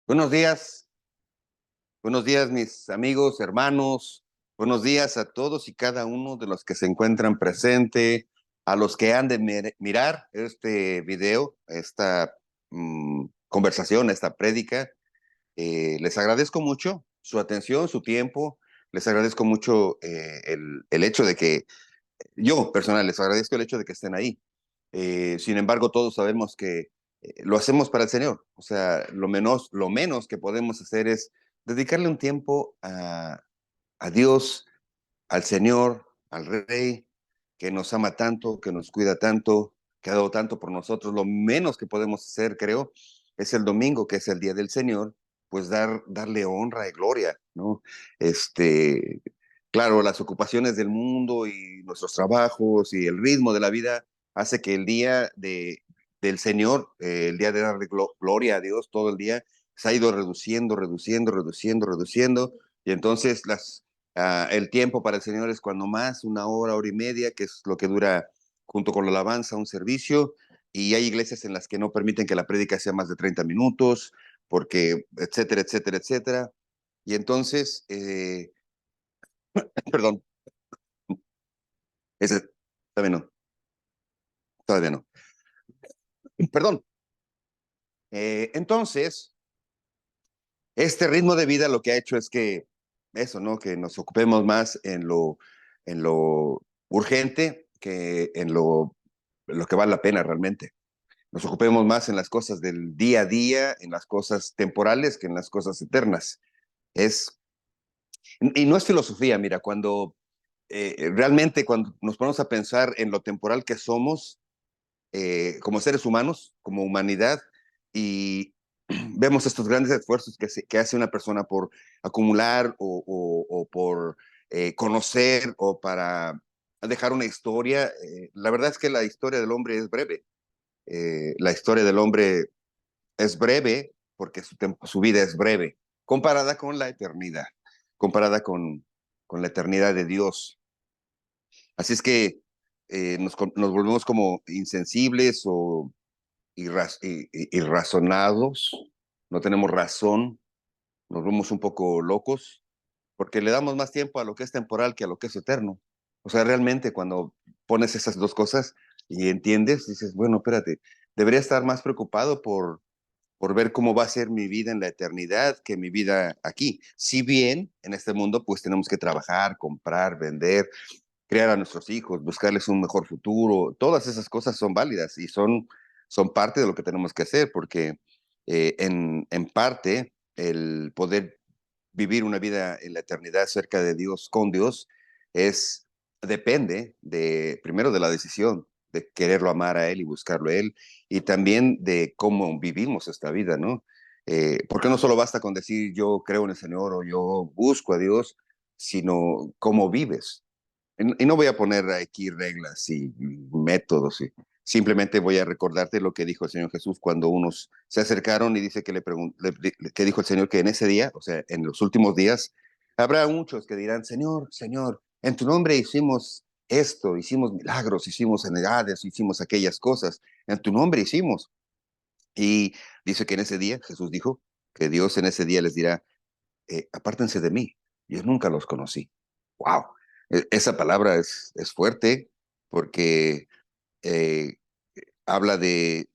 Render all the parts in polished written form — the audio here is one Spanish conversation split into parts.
Buenos días mis amigos, hermanos, buenos días a todos y cada uno de los que se encuentran presente, a los que han de mirar este video, esta conversación, esta prédica. Les agradezco mucho su atención, su tiempo, les agradezco mucho el hecho de que, yo personal, les agradezco el hecho de que estén ahí. Sin embargo, todos sabemos que lo hacemos para el Señor. O sea, lo menos que podemos hacer es dedicarle un tiempo a Dios, al Señor, al Rey, que nos ama tanto, que nos cuida tanto, que ha dado tanto por nosotros. Lo menos que podemos hacer, creo, es el domingo, que es el día del Señor, pues darle honra y gloria, ¿no? Este, claro, las ocupaciones del mundo y nuestros trabajos y el ritmo de la vida hace que el día del Señor, el día de darle gloria a Dios todo el día, se ha ido reduciendo, reduciendo, reduciendo, reduciendo, y entonces el tiempo para el Señor es cuando más, una hora, hora y media, que es lo que dura junto con la alabanza un servicio, y hay iglesias en las que no permiten que la prédica sea más de 30 minutos, porque etcétera, etcétera, etcétera. Y entonces, perdón, ese, todavía no, todavía no. Perdón. Entonces, este ritmo de vida lo que ha hecho es que eso, ¿no? Que nos ocupemos más en lo urgente que en lo que vale la pena realmente. Nos ocupemos más en las cosas del día a día, en las cosas temporales que en las cosas eternas. Es, y no es filosofía, mira, cuando realmente cuando nos ponemos a pensar en lo temporal que somos, como seres humanos, como humanidad, y vemos estos grandes esfuerzos que hace una persona por acumular o por conocer o para dejar una historia. La verdad es que la historia del hombre es breve. La historia del hombre es breve porque su vida es breve, comparada con la eternidad, comparada con la eternidad de Dios. Así es que nos volvemos como insensibles o irrazonados, no tenemos razón, nos vemos un poco locos, porque le damos más tiempo a lo que es temporal que a lo que es eterno. O sea, realmente cuando pones esas dos cosas y entiendes, dices, bueno, espérate, debería estar más preocupado por ver cómo va a ser mi vida en la eternidad que mi vida aquí. Si bien en este mundo pues tenemos que trabajar, comprar, vender, criar a nuestros hijos, buscarles un mejor futuro, todas esas cosas son válidas y son parte de lo que tenemos que hacer, porque en parte el poder vivir una vida en la eternidad cerca de Dios, con Dios, es, depende primero de la decisión de quererlo amar a Él y buscarlo a Él, y también de cómo vivimos esta vida, ¿no? Porque no solo basta con decir yo creo en el Señor o yo busco a Dios, sino cómo vives. Y no voy a poner aquí reglas y métodos, simplemente voy a recordarte lo que dijo el Señor Jesús cuando unos se acercaron y dice que que dijo el Señor que en ese día, o sea, en los últimos días, habrá muchos que dirán, Señor, Señor, en tu nombre hicimos esto, hicimos milagros, hicimos sanidades, hicimos aquellas cosas, en tu nombre hicimos. Y dice que en ese día, Jesús dijo, que Dios en ese día les dirá, apártense de mí, yo nunca los conocí. ¡Wow! Esa palabra es fuerte porque eh, habla de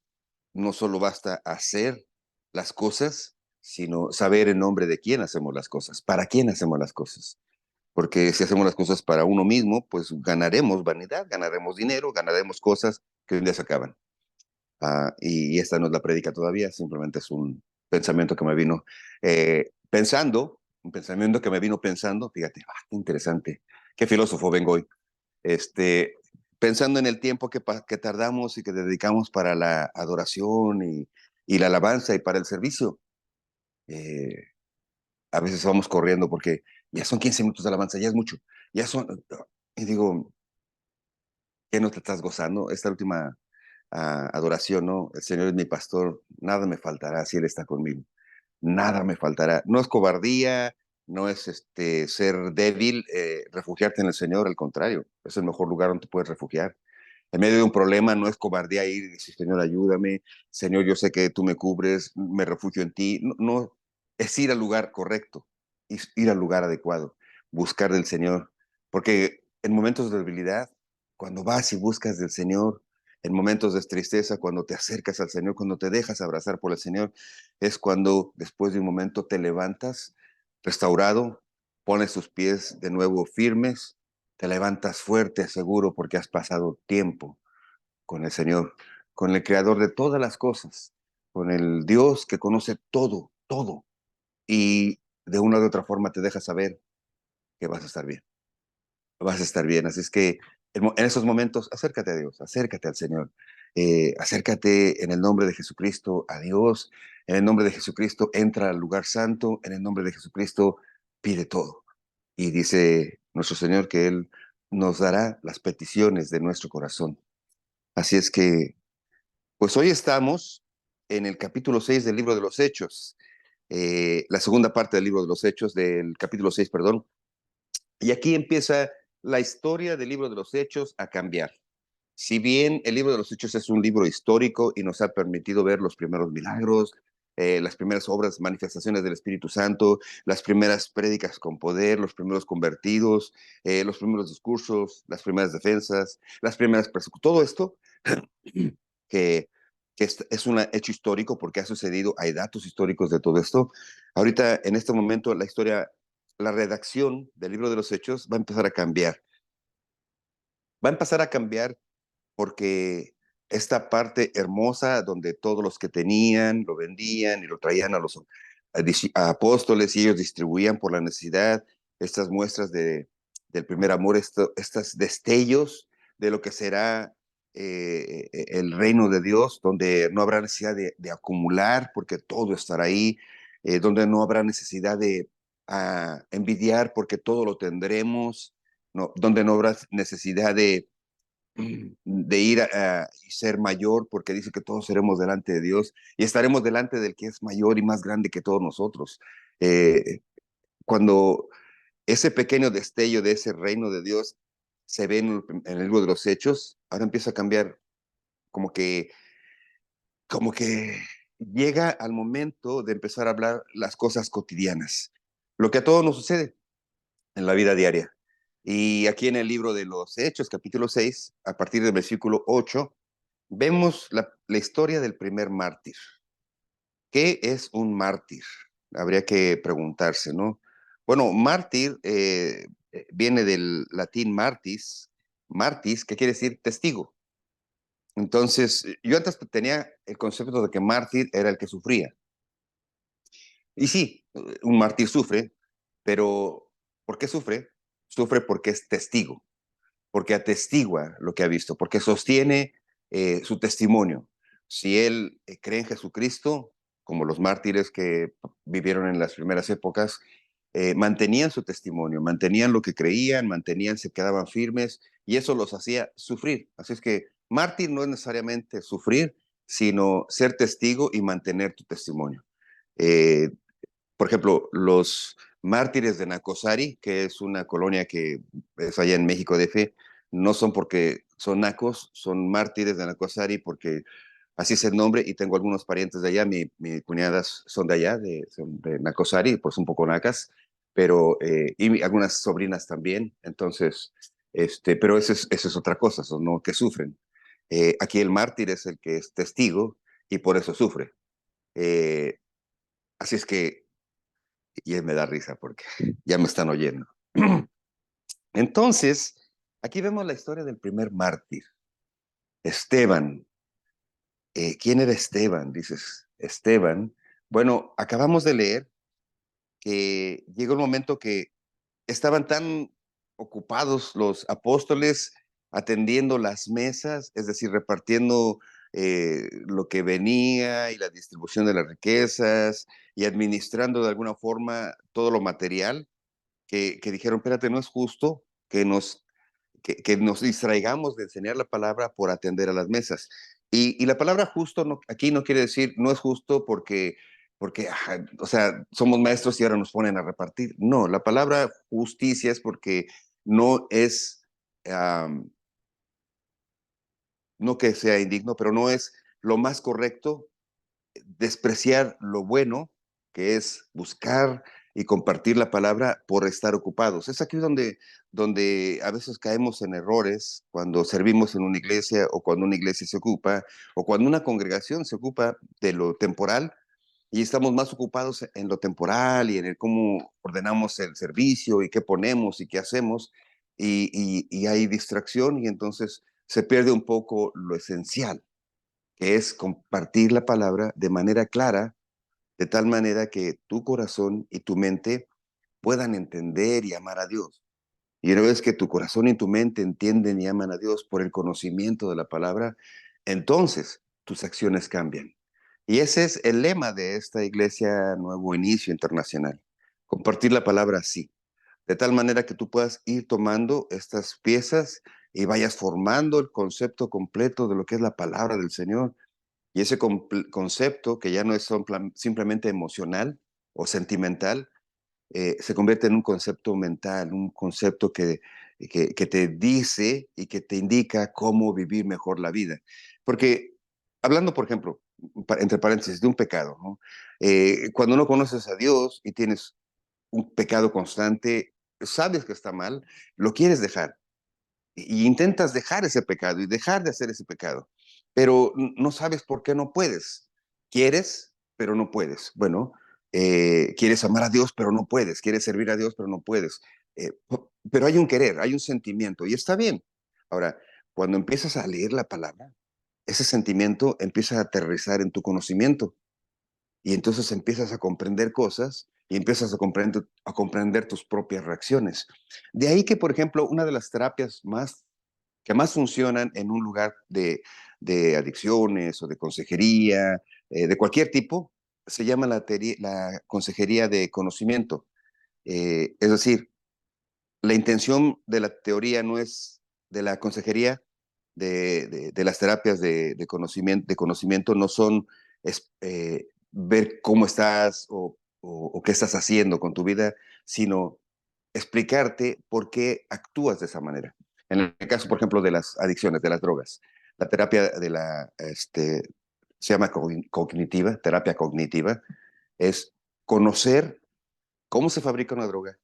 no solo basta hacer las cosas, sino saber en nombre de quién hacemos las cosas, para quién hacemos las cosas. Porque si hacemos las cosas para uno mismo, pues ganaremos vanidad, ganaremos dinero, ganaremos cosas que un día se acaban. Y esta no es la prédica todavía, simplemente es un pensamiento que me vino un pensamiento que me vino pensando, fíjate, qué interesante, qué filósofo vengo hoy, este, pensando en el tiempo que tardamos y que dedicamos para la adoración y la alabanza y para el servicio. Eh, a veces vamos corriendo porque ya son 15 minutos de alabanza, ya es mucho, ya son, y digo, ¿qué no te estás gozando? Esta última adoración, ¿no? El Señor es mi pastor, nada me faltará si Él está conmigo, nada me faltará. No es cobardía, no es ser débil, refugiarte en el Señor, al contrario, es el mejor lugar donde te puedes refugiar. En medio de un problema no es cobardía ir y decir, Señor, ayúdame, Señor, yo sé que tú me cubres, me refugio en ti. No, no, es ir al lugar correcto, ir al lugar adecuado, buscar del Señor. Porque en momentos de debilidad, cuando vas y buscas del Señor, en momentos de tristeza, cuando te acercas al Señor, cuando te dejas abrazar por el Señor, es cuando después de un momento te levantas restaurado, pones tus pies de nuevo firmes, te levantas fuerte, seguro, porque has pasado tiempo con el Señor, con el Creador de todas las cosas, con el Dios que conoce todo, todo, y de una u otra forma te deja saber que vas a estar bien, vas a estar bien. Así es que en esos momentos, acércate a Dios, acércate al Señor, acércate en el nombre de Jesucristo a Dios, en el nombre de Jesucristo entra al lugar santo, en el nombre de Jesucristo pide todo. Y dice nuestro Señor que Él nos dará las peticiones de nuestro corazón. Así es que, pues hoy estamos en el capítulo 6 del libro de los Hechos, la segunda parte del libro de los Hechos, del capítulo 6, perdón. Y aquí empieza la historia del libro de los Hechos a cambiar. Si bien el libro de los Hechos es un libro histórico y nos ha permitido ver los primeros milagros, las primeras obras, manifestaciones del Espíritu Santo, las primeras prédicas con poder, los primeros convertidos, los primeros discursos, las primeras defensas, las primeras persecuciones, todo esto que, es un hecho histórico porque ha sucedido, hay datos históricos de todo esto. Ahorita, en este momento, la historia, la redacción del libro de los Hechos va a empezar a cambiar. Va a empezar a cambiar porque esta parte hermosa donde todos los que tenían lo vendían y lo traían a los a apóstoles y ellos distribuían por la necesidad, estas muestras del primer amor, estos destellos de lo que será el reino de Dios, donde no habrá necesidad de acumular porque todo estará ahí, donde no habrá necesidad de envidiar porque todo lo tendremos, no, donde no habrá necesidad de ir y ser mayor, porque dice que todos seremos delante de Dios y estaremos delante del que es mayor y más grande que todos nosotros. Eh, Cuando ese pequeño destello de ese reino de Dios se ve en el libro de los Hechos, ahora empieza a cambiar, como que, como que llega al momento de empezar a hablar las cosas cotidianas, lo que a todos nos sucede en la vida diaria. Y aquí en el libro de los Hechos, capítulo 6, a partir del versículo 8, vemos la historia del primer mártir. ¿Qué es un mártir? Habría que preguntarse, ¿no? Bueno, mártir viene del latín martis, martis, que quiere decir testigo. Entonces, yo antes tenía el concepto de que mártir era el que sufría. Y sí, un mártir sufre, pero ¿por qué sufre? Sufre porque es testigo, porque atestigua lo que ha visto, porque sostiene su testimonio. Si él cree en Jesucristo, como los mártires que vivieron en las primeras épocas, mantenían su testimonio, mantenían lo que creían, mantenían, se quedaban firmes y eso los hacía sufrir. Así es que mártir no es necesariamente sufrir, sino ser testigo y mantener tu testimonio. Eh, por ejemplo, los mártires de Nacosari, que es una colonia que es allá en México DF, no son porque son nacos, son mártires de Nacosari porque así es el nombre y tengo algunos parientes de allá, mis cuñadas son de allá, son de Nacosari, pues un poco nacas, pero y algunas sobrinas también, entonces, pero eso es otra cosa, son no que sufren. Aquí el mártir es el que es testigo y por eso sufre. Eh, Así es que y me da risa porque ya me están oyendo. Entonces, aquí vemos la historia del primer mártir, Esteban. ¿Quién era Esteban? Dices, Esteban. Bueno, acabamos de leer que llegó el momento que estaban tan ocupados los apóstoles atendiendo las mesas, es decir, repartiendo lo que venía y la distribución de las riquezas y administrando de alguna forma todo lo material, que dijeron, espérate, no es justo que nos distraigamos de enseñar la palabra por atender a las mesas. Y la palabra justo aquí no quiere decir, no es justo porque o sea, somos maestros y ahora nos ponen a repartir. No, la palabra justicia es porque no es, um, no que sea indigno, pero no es lo más correcto despreciar lo bueno que es buscar y compartir la palabra por estar ocupados. Es aquí donde a veces caemos en errores cuando servimos en una iglesia o cuando una iglesia se ocupa o cuando una congregación se ocupa de lo temporal y estamos más ocupados en lo temporal y en el cómo ordenamos el servicio y qué ponemos y qué hacemos y hay distracción y entonces se pierde un poco lo esencial, que es compartir la palabra de manera clara, de tal manera que tu corazón y tu mente puedan entender y amar a Dios. Y una vez que tu corazón y tu mente entienden y aman a Dios por el conocimiento de la palabra, entonces tus acciones cambian. Y ese es el lema de esta Iglesia Nuevo Inicio Internacional. Compartir la palabra así, de tal manera que tú puedas ir tomando estas piezas y vayas formando el concepto completo de lo que es la palabra del Señor. Y ese concepto, que ya no es simplemente emocional o sentimental, se convierte en un concepto mental, un concepto que te dice y que te indica cómo vivir mejor la vida. Porque hablando, por ejemplo, entre paréntesis, de un pecado, ¿no? Cuando no conoces a Dios y tienes un pecado constante, sabes que está mal, lo quieres dejar y intentas dejar ese pecado y dejar de hacer ese pecado, pero no sabes por qué no puedes. Quieres, pero no puedes. Bueno, quieres amar a Dios, pero no puedes. Quieres servir a Dios, pero no puedes. Pero hay un querer, hay un sentimiento y está bien. Ahora, cuando empiezas a leer la palabra, ese sentimiento empieza a aterrizar en tu conocimiento y entonces empiezas a comprender cosas y empiezas a comprender tus propias reacciones. De ahí que, por ejemplo, una de las terapias que más funcionan en un lugar de adicciones o de consejería, de cualquier tipo, se llama la consejería de conocimiento. Es decir, la intención de la teoría no es de la consejería, de las terapias de conocimiento no son ver cómo estás o qué estás haciendo con tu vida, sino explicarte por qué actúas de esa manera. En el caso, por ejemplo, de las adicciones, de las drogas, la terapia se llama cognitiva, terapia cognitiva, es conocer cómo se fabrica una droga,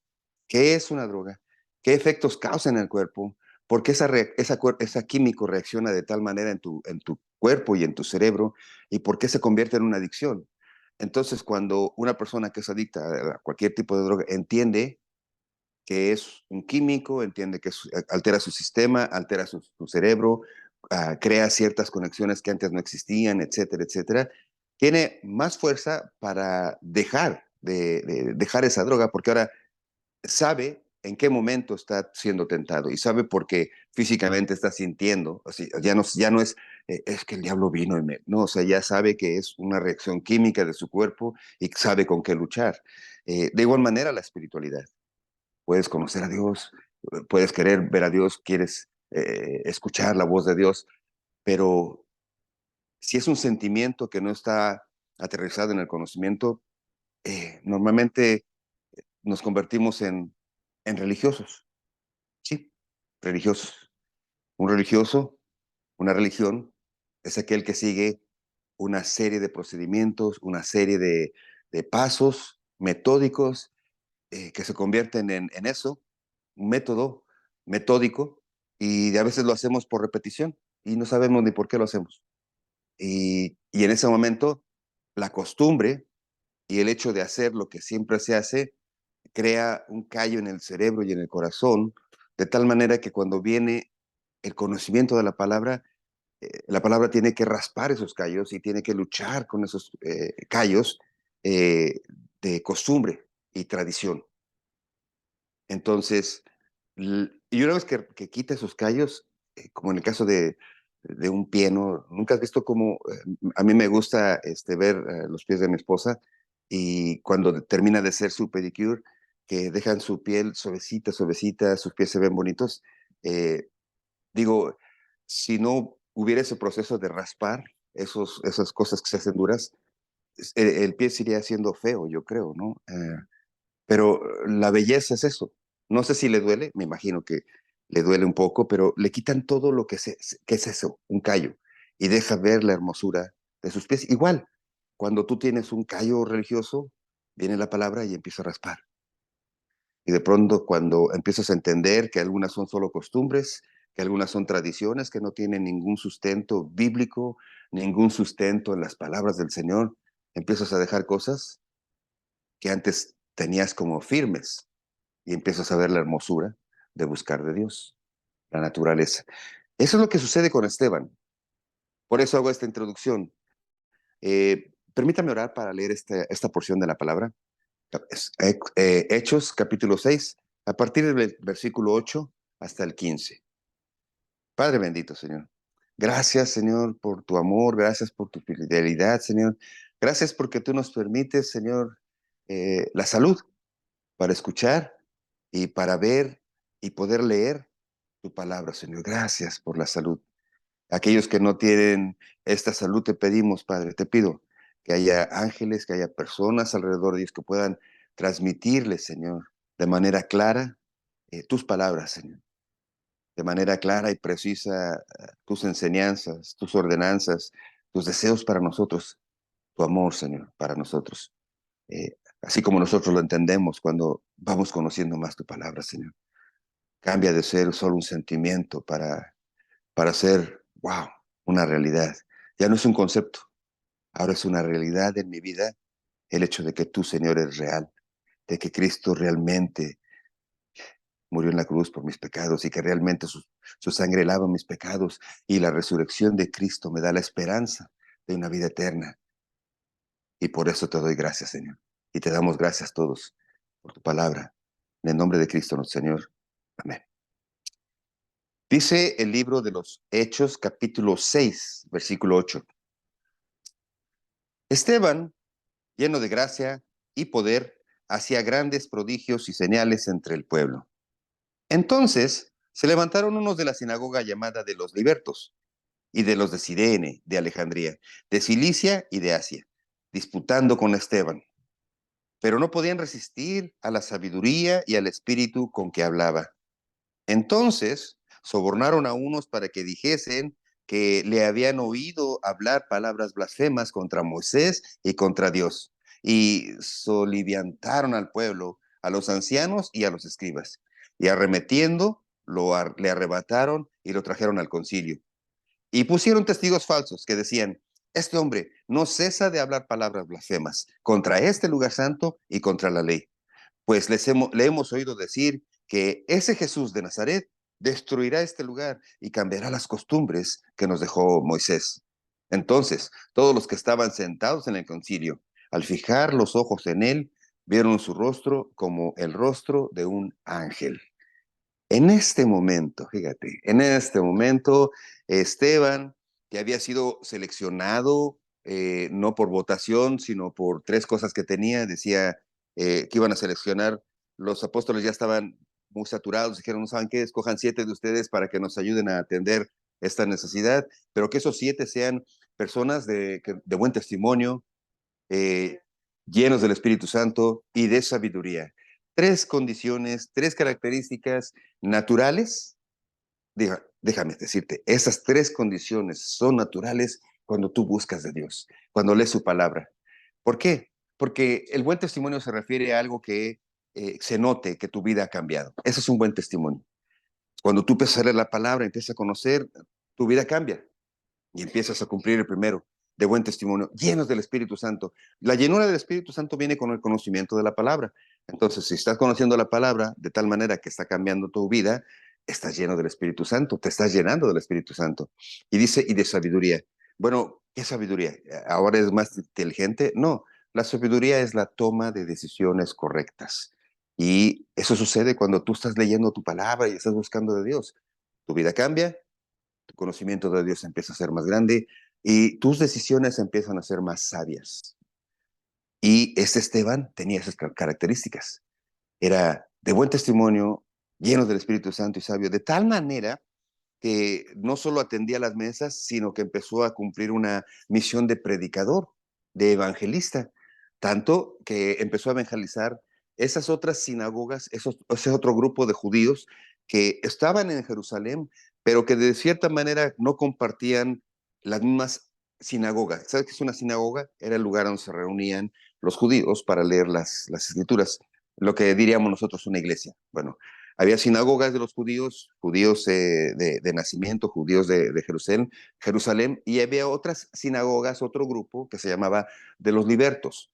qué es una droga, qué efectos causa en el cuerpo, por qué esa químico reacciona de tal manera en tu cuerpo y en tu cerebro, y por qué se convierte en una adicción. Entonces, cuando una persona que es adicta a cualquier tipo de droga entiende que es un químico, entiende que altera su sistema, altera su cerebro, crea ciertas conexiones que antes no existían, etcétera, etcétera, tiene más fuerza para dejar esa droga, porque ahora sabe en qué momento está siendo tentado y sabe por qué físicamente está sintiendo. Así, ya no es que el diablo vino y no, o sea, ya sabe que es una reacción química de su cuerpo y sabe con qué luchar. De igual manera, la espiritualidad. Puedes conocer a Dios, puedes querer ver a Dios, quieres escuchar la voz de Dios, pero si es un sentimiento que no está aterrizado en el conocimiento, normalmente nos convertimos en religiosos. Sí, religiosos. Un religioso, una religión, es aquel que sigue una serie de procedimientos, una serie de pasos metódicos que se convierten en eso, un método metódico, y a veces lo hacemos por repetición y no sabemos ni por qué lo hacemos. Y en ese momento, la costumbre y el hecho de hacer lo que siempre se hace crea un callo en el cerebro y en el corazón, de tal manera que cuando viene el conocimiento de la palabra tiene que raspar esos callos y tiene que luchar con esos callos eh, de costumbre y tradición. Entonces, y una vez que quita esos callos, como en el caso de un pie, ¿no? Nunca has visto cómo, a mí me gusta ver los pies de mi esposa y cuando termina de hacer su pedicure, que dejan su piel suavecita, suavecita, sus pies se ven bonitos. eh, Digo, si no hubiera ese proceso de raspar esas cosas que se hacen duras, el pie seguiría siendo feo, yo creo, ¿no? Pero la belleza es eso. No sé si le duele, me imagino que le duele un poco, pero le quitan todo lo que es eso, un callo, y deja ver la hermosura de sus pies. Igual, cuando tú tienes un callo religioso, viene la palabra y empiezo a raspar. Y de pronto cuando empiezas a entender que algunas son solo costumbres, que algunas son tradiciones que no tienen ningún sustento bíblico, ningún sustento en las palabras del Señor, empiezas a dejar cosas que antes tenías como firmes y empiezas a ver la hermosura de buscar de Dios, la naturaleza. Eso es lo que sucede con Esteban. Por eso hago esta introducción. Permítame orar para leer esta porción de la palabra. Hechos capítulo 6, a partir del versículo 8 hasta el 15. Padre bendito, Señor. Gracias, Señor, por tu amor, gracias por tu fidelidad, Señor. Gracias porque tú nos permites, Señor, la salud para escuchar y para ver y poder leer tu palabra, Señor. Gracias por la salud. Aquellos que no tienen esta salud, te pedimos, Padre, te pido que haya ángeles, que haya personas alrededor de ellos que puedan transmitirles, Señor, de manera clara tus palabras, Señor, de manera clara y precisa tus enseñanzas, tus ordenanzas, tus deseos para nosotros, tu amor, Señor, para nosotros. Así como nosotros lo entendemos cuando vamos conociendo más tu palabra, Señor. Cambia de ser solo un sentimiento para ser, wow, una realidad. Ya no es un concepto, ahora es una realidad en mi vida el hecho de que tú, Señor, eres real, de que Cristo realmente murió en la cruz por mis pecados y que realmente su sangre lava mis pecados y la resurrección de Cristo me da la esperanza de una vida eterna. Y por eso te doy gracias, Señor. Y te damos gracias todos por tu palabra. En el nombre de Cristo, nuestro Señor. Amén. Dice el libro de los Hechos, capítulo 6, versículo 8. Esteban, lleno de gracia y poder, hacía grandes prodigios y señales entre el pueblo. Entonces se levantaron unos de la sinagoga llamada de los libertos y de los de Cirene, de Alejandría, de Cilicia y de Asia, disputando con Esteban. Pero no podían resistir a la sabiduría y al espíritu con que hablaba. Entonces sobornaron a unos para que dijesen que le habían oído hablar palabras blasfemas contra Moisés y contra Dios, y soliviantaron al pueblo, a los ancianos y a los escribas, y arremetiendo, le arrebataron y lo trajeron al concilio. Y pusieron testigos falsos que decían, este hombre no cesa de hablar palabras blasfemas contra este lugar santo y contra la ley. Pues le hemos oído decir que ese Jesús de Nazaret destruirá este lugar y cambiará las costumbres que nos dejó Moisés. Entonces, todos los que estaban sentados en el concilio, al fijar los ojos en él, vieron su rostro como el rostro de un ángel. En este momento, fíjate, en este momento, Esteban, que había sido seleccionado no por votación, sino por tres cosas que tenía, decía que iban a seleccionar, los apóstoles ya estaban muy saturados, dijeron, no saben qué, escojan 7 de ustedes para que nos ayuden a atender esta necesidad, pero que esos 7 sean personas de buen testimonio, eh, llenos del Espíritu Santo y de sabiduría. Tres condiciones, tres características naturales. Déjame decirte, esas tres condiciones son naturales cuando tú buscas de Dios, cuando lees su palabra. ¿Por qué? Porque el buen testimonio se refiere a algo que se note que tu vida ha cambiado. Eso es un buen testimonio. Cuando tú empiezas a leer la palabra, empiezas a conocer, tu vida cambia y empiezas a cumplir el primero de buen testimonio, llenos del Espíritu Santo. La llenura del Espíritu Santo viene con el conocimiento de la palabra. Entonces, si estás conociendo la palabra de tal manera que está cambiando tu vida, estás lleno del Espíritu Santo, te estás llenando del Espíritu Santo. Y dice, y de sabiduría. Bueno, ¿qué sabiduría? ¿Ahora es más inteligente? No, la sabiduría es la toma de decisiones correctas. Y eso sucede cuando tú estás leyendo tu palabra y estás buscando de Dios. Tu vida cambia, tu conocimiento de Dios empieza a ser más grande y tus decisiones empiezan a ser más sabias. Y este Esteban tenía esas características. Era de buen testimonio, lleno del Espíritu Santo y sabio, de tal manera que no solo atendía las mesas, sino que empezó a cumplir una misión de predicador, de evangelista, tanto que empezó a evangelizar esas otras sinagogas, ese otro grupo de judíos que estaban en Jerusalén, pero que de cierta manera no compartían las mismas sinagogas. ¿Sabes qué es una sinagoga? Era el lugar donde se reunían los judíos para leer las escrituras, lo que diríamos nosotros una iglesia. Bueno, había sinagogas de los judíos, judíos de nacimiento, judíos de Jerusalén, y había otras sinagogas, otro grupo que se llamaba de los libertos.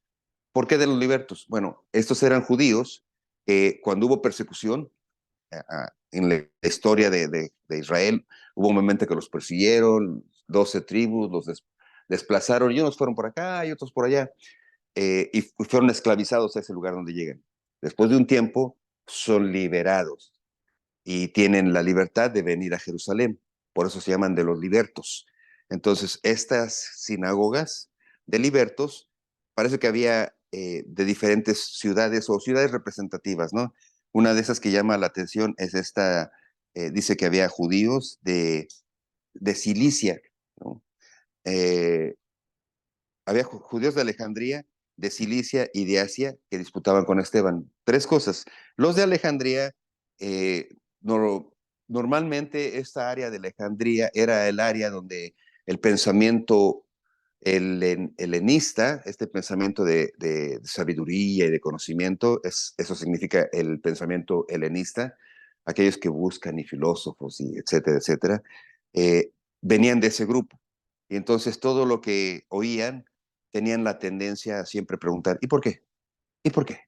¿Por qué de los libertos? Bueno, estos eran judíos que cuando hubo persecución en la historia de Israel, hubo un momento que los persiguieron, 12 tribus los desplazaron, y unos fueron por acá y otros por allá, y fueron esclavizados a ese lugar donde llegan. Después de un tiempo, son liberados y tienen la libertad de venir a Jerusalén. Por eso se llaman de los libertos. Entonces, estas sinagogas de libertos, parece que había de diferentes ciudades o ciudades representativas, ¿no? Una de esas que llama la atención es esta, dice que había judíos de Cilicia, ¿no? Eh, Había judíos de Alejandría, de Cilicia y de Asia que disputaban con Esteban. Tres cosas. Los de Alejandría, eh, no, normalmente esta área de Alejandría era el área donde el pensamiento helenista, este pensamiento de sabiduría y de conocimiento, eso significa el pensamiento helenista, aquellos que buscan y filósofos y etcétera, etcétera, eh, venían de ese grupo. Y entonces todo lo que oían tenían la tendencia a siempre preguntar, ¿y por qué? ¿Y por qué?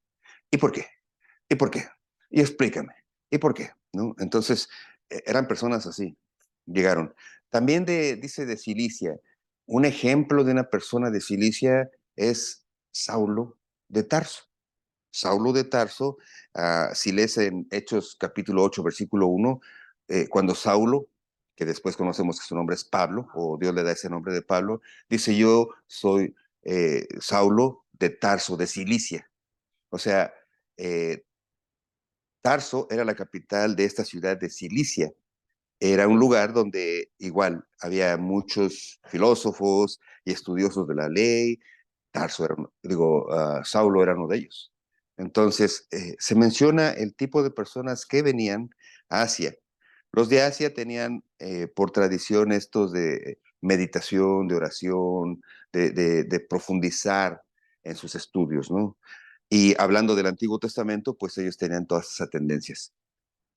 ¿Y por qué? ¿Y por qué? Y explícame. ¿Y por qué? ¿No? Entonces, eran personas así, llegaron. También dice de Cilicia, un ejemplo de una persona de Cilicia es Saulo de Tarso. Saulo de Tarso, si lees en Hechos capítulo 8, versículo 1, cuando Saulo, que después conocemos que su nombre es Pablo, o Dios le da ese nombre de Pablo, dice yo soy Saulo de Tarso, de Cilicia. O sea, eh, Tarso era la capital de esta ciudad de Cilicia. Era un lugar donde igual había muchos filósofos y estudiosos de la ley. Tarso era, Saulo era uno de ellos. Entonces, se menciona el tipo de personas que venían a Asia. Los de Asia tenían por tradición estos de meditación, de oración, de profundizar en sus estudios, ¿no? Y hablando del Antiguo Testamento, pues ellos tenían todas esas tendencias.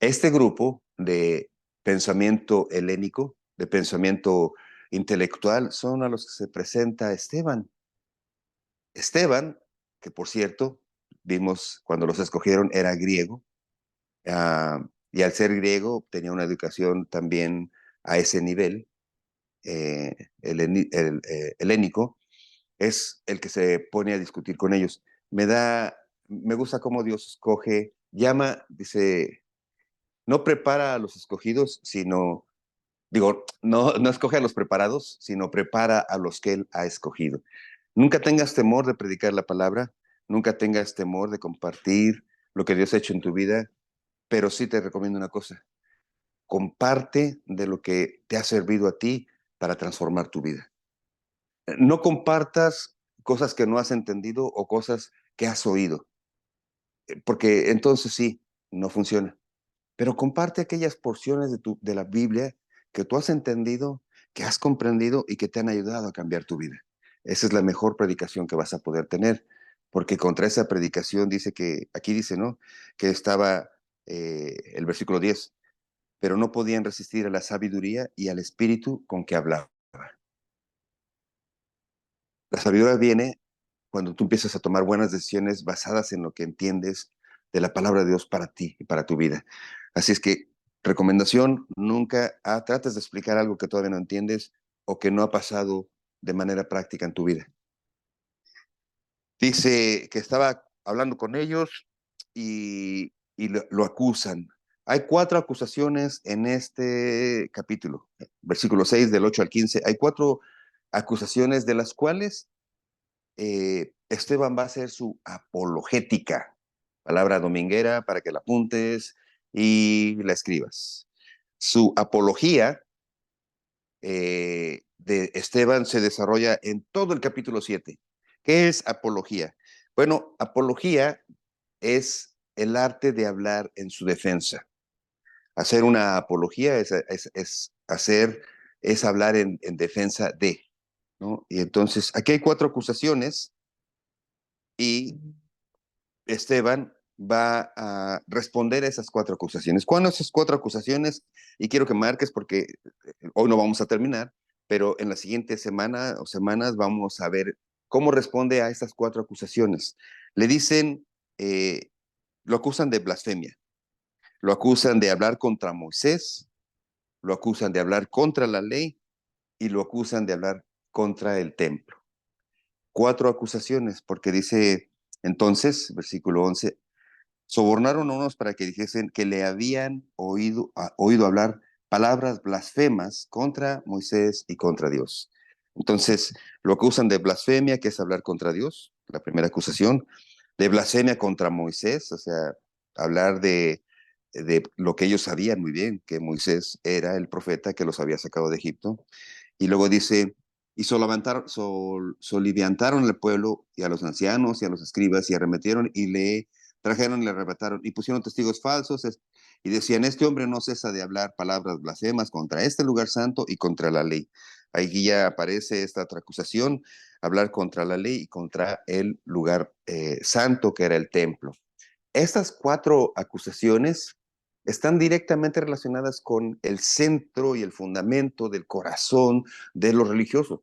Este grupo de pensamiento helénico, de pensamiento intelectual, son a los que se presenta Esteban. Esteban, que por cierto, vimos cuando los escogieron, era griego, y al ser griego tenía una educación también a ese nivel, helénico, es el que se pone a discutir con ellos. Me gusta cómo Dios escoge, llama, dice, no prepara a los escogidos, sino, no escoge a los preparados, sino prepara a los que Él ha escogido. Nunca tengas temor de predicar la palabra, nunca tengas temor de compartir lo que Dios ha hecho en tu vida, pero sí te recomiendo una cosa, comparte de lo que te ha servido a ti para transformar tu vida. No compartas cosas que no has entendido o cosas que has oído, porque entonces sí, no funciona. Pero comparte aquellas porciones de la Biblia que tú has entendido, que has comprendido y que te han ayudado a cambiar tu vida. Esa es la mejor predicación que vas a poder tener, porque contra esa predicación dice que, aquí dice, ¿no? Que estaba el versículo 10, pero no podían resistir a la sabiduría y al espíritu con que hablaba. La sabiduría viene cuando tú empiezas a tomar buenas decisiones basadas en lo que entiendes de la palabra de Dios para ti y para tu vida. Así es que, recomendación, nunca trates de explicar algo que todavía no entiendes o que no ha pasado de manera práctica en tu vida. Dice que estaba hablando con ellos y lo acusan. Hay cuatro acusaciones en este capítulo, versículo 6 del 8 al 15. Hay cuatro acusaciones de las cuales Esteban va a hacer su apologética, palabra dominguera para que la apuntes y la escribas. Su apología de Esteban se desarrolla en todo el capítulo 7. ¿Qué es apología? Bueno, apología es el arte de hablar en su defensa. Hacer una apología es hacer, es hablar en defensa de, ¿no? Y entonces, aquí hay cuatro acusaciones y Esteban va a responder a esas 4 acusaciones. ¿Cuáles son esas 4 acusaciones? Y quiero que marques porque hoy no vamos a terminar, pero en la siguiente semana o semanas vamos a ver cómo responde a estas 4 acusaciones. Le dicen, lo acusan de blasfemia, lo acusan de hablar contra Moisés, lo acusan de hablar contra la ley y lo acusan de hablar contra el templo. 4 acusaciones, porque dice entonces, versículo 11, sobornaron a unos para que dijesen que le habían oído hablar palabras blasfemas contra Moisés y contra Dios. Entonces, lo acusan de blasfemia, que es hablar contra Dios, la primera acusación, de blasfemia contra Moisés, o sea, hablar de lo que ellos sabían muy bien, que Moisés era el profeta que los había sacado de Egipto. Y luego dice, y soliviantaron al pueblo y a los ancianos y a los escribas y arremetieron y le trajeron y le arrebataron y pusieron testigos falsos y decían, este hombre no cesa de hablar palabras blasfemas contra este lugar santo y contra la ley. Ahí ya aparece esta otra acusación, hablar contra la ley y contra el lugar santo que era el templo. Estas 4 acusaciones están directamente relacionadas con el centro y el fundamento del corazón de los religiosos.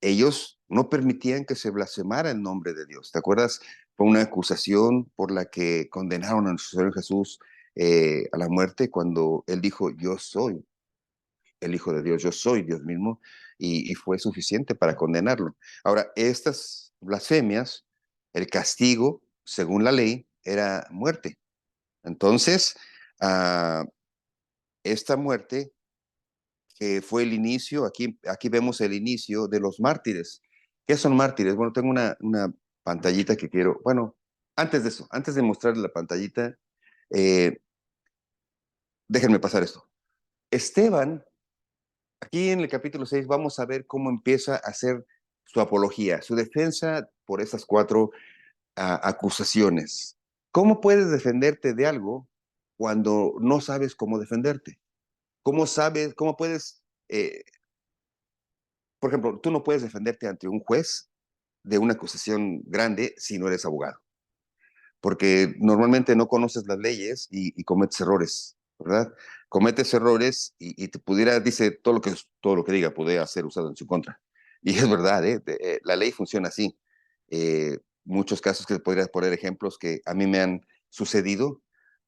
Ellos no permitían que se blasfemara el nombre de Dios. ¿Te acuerdas? Fue una acusación por la que condenaron a nuestro Señor Jesús a la muerte cuando él dijo, yo soy el Hijo de Dios, yo soy Dios mismo, y fue suficiente para condenarlo. Ahora, estas blasfemias, el castigo, según la ley, era muerte. Entonces, uh, esta muerte que fue el inicio, aquí vemos el inicio de los mártires. ¿Qué son mártires? Bueno, tengo una pantallita que quiero, bueno, antes de eso, antes de mostrarles la pantallita, eh, déjenme pasar esto. Esteban, aquí en el capítulo 6 vamos a ver cómo empieza a hacer su apología, su defensa por esas 4 acusaciones. ¿Cómo puedes defenderte de algo cuando no sabes cómo defenderte? ¿Cómo sabes, cómo puedes, por ejemplo, tú no puedes defenderte ante un juez de una acusación grande si no eres abogado? Porque normalmente no conoces las leyes y cometes errores, ¿verdad? Cometes errores y te pudiera, dice, todo lo que diga puede ser usado en su contra. Y es verdad, ¿eh? La ley funciona así. Muchos casos que podría poner ejemplos que a mí me han sucedido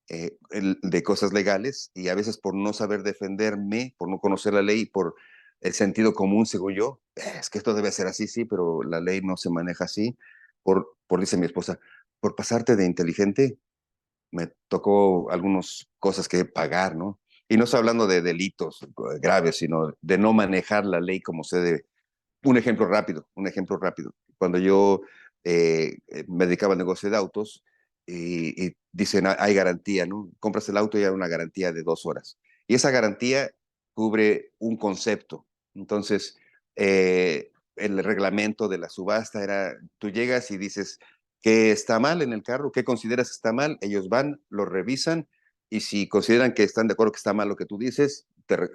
de cosas legales y a veces por no saber defenderme, por no conocer la ley, por el sentido común, según yo, es que esto debe ser así, sí, pero la ley no se maneja así, dice mi esposa, por pasarte de inteligente, me tocó algunas cosas que pagar, ¿no? Y no estoy hablando de delitos graves, sino de no manejar la ley como se debe. Un ejemplo rápido. Cuando yo me dedicaba al negocio de autos y dicen, hay garantía, ¿no? Compras el auto y hay una garantía de 2 horas. Y esa garantía cubre un concepto. Entonces, el reglamento de la subasta era, tú llegas y dices, ¿qué está mal en el carro? ¿Qué consideras que está mal? Ellos van, lo revisan y si consideran que están de acuerdo que está mal lo que tú dices,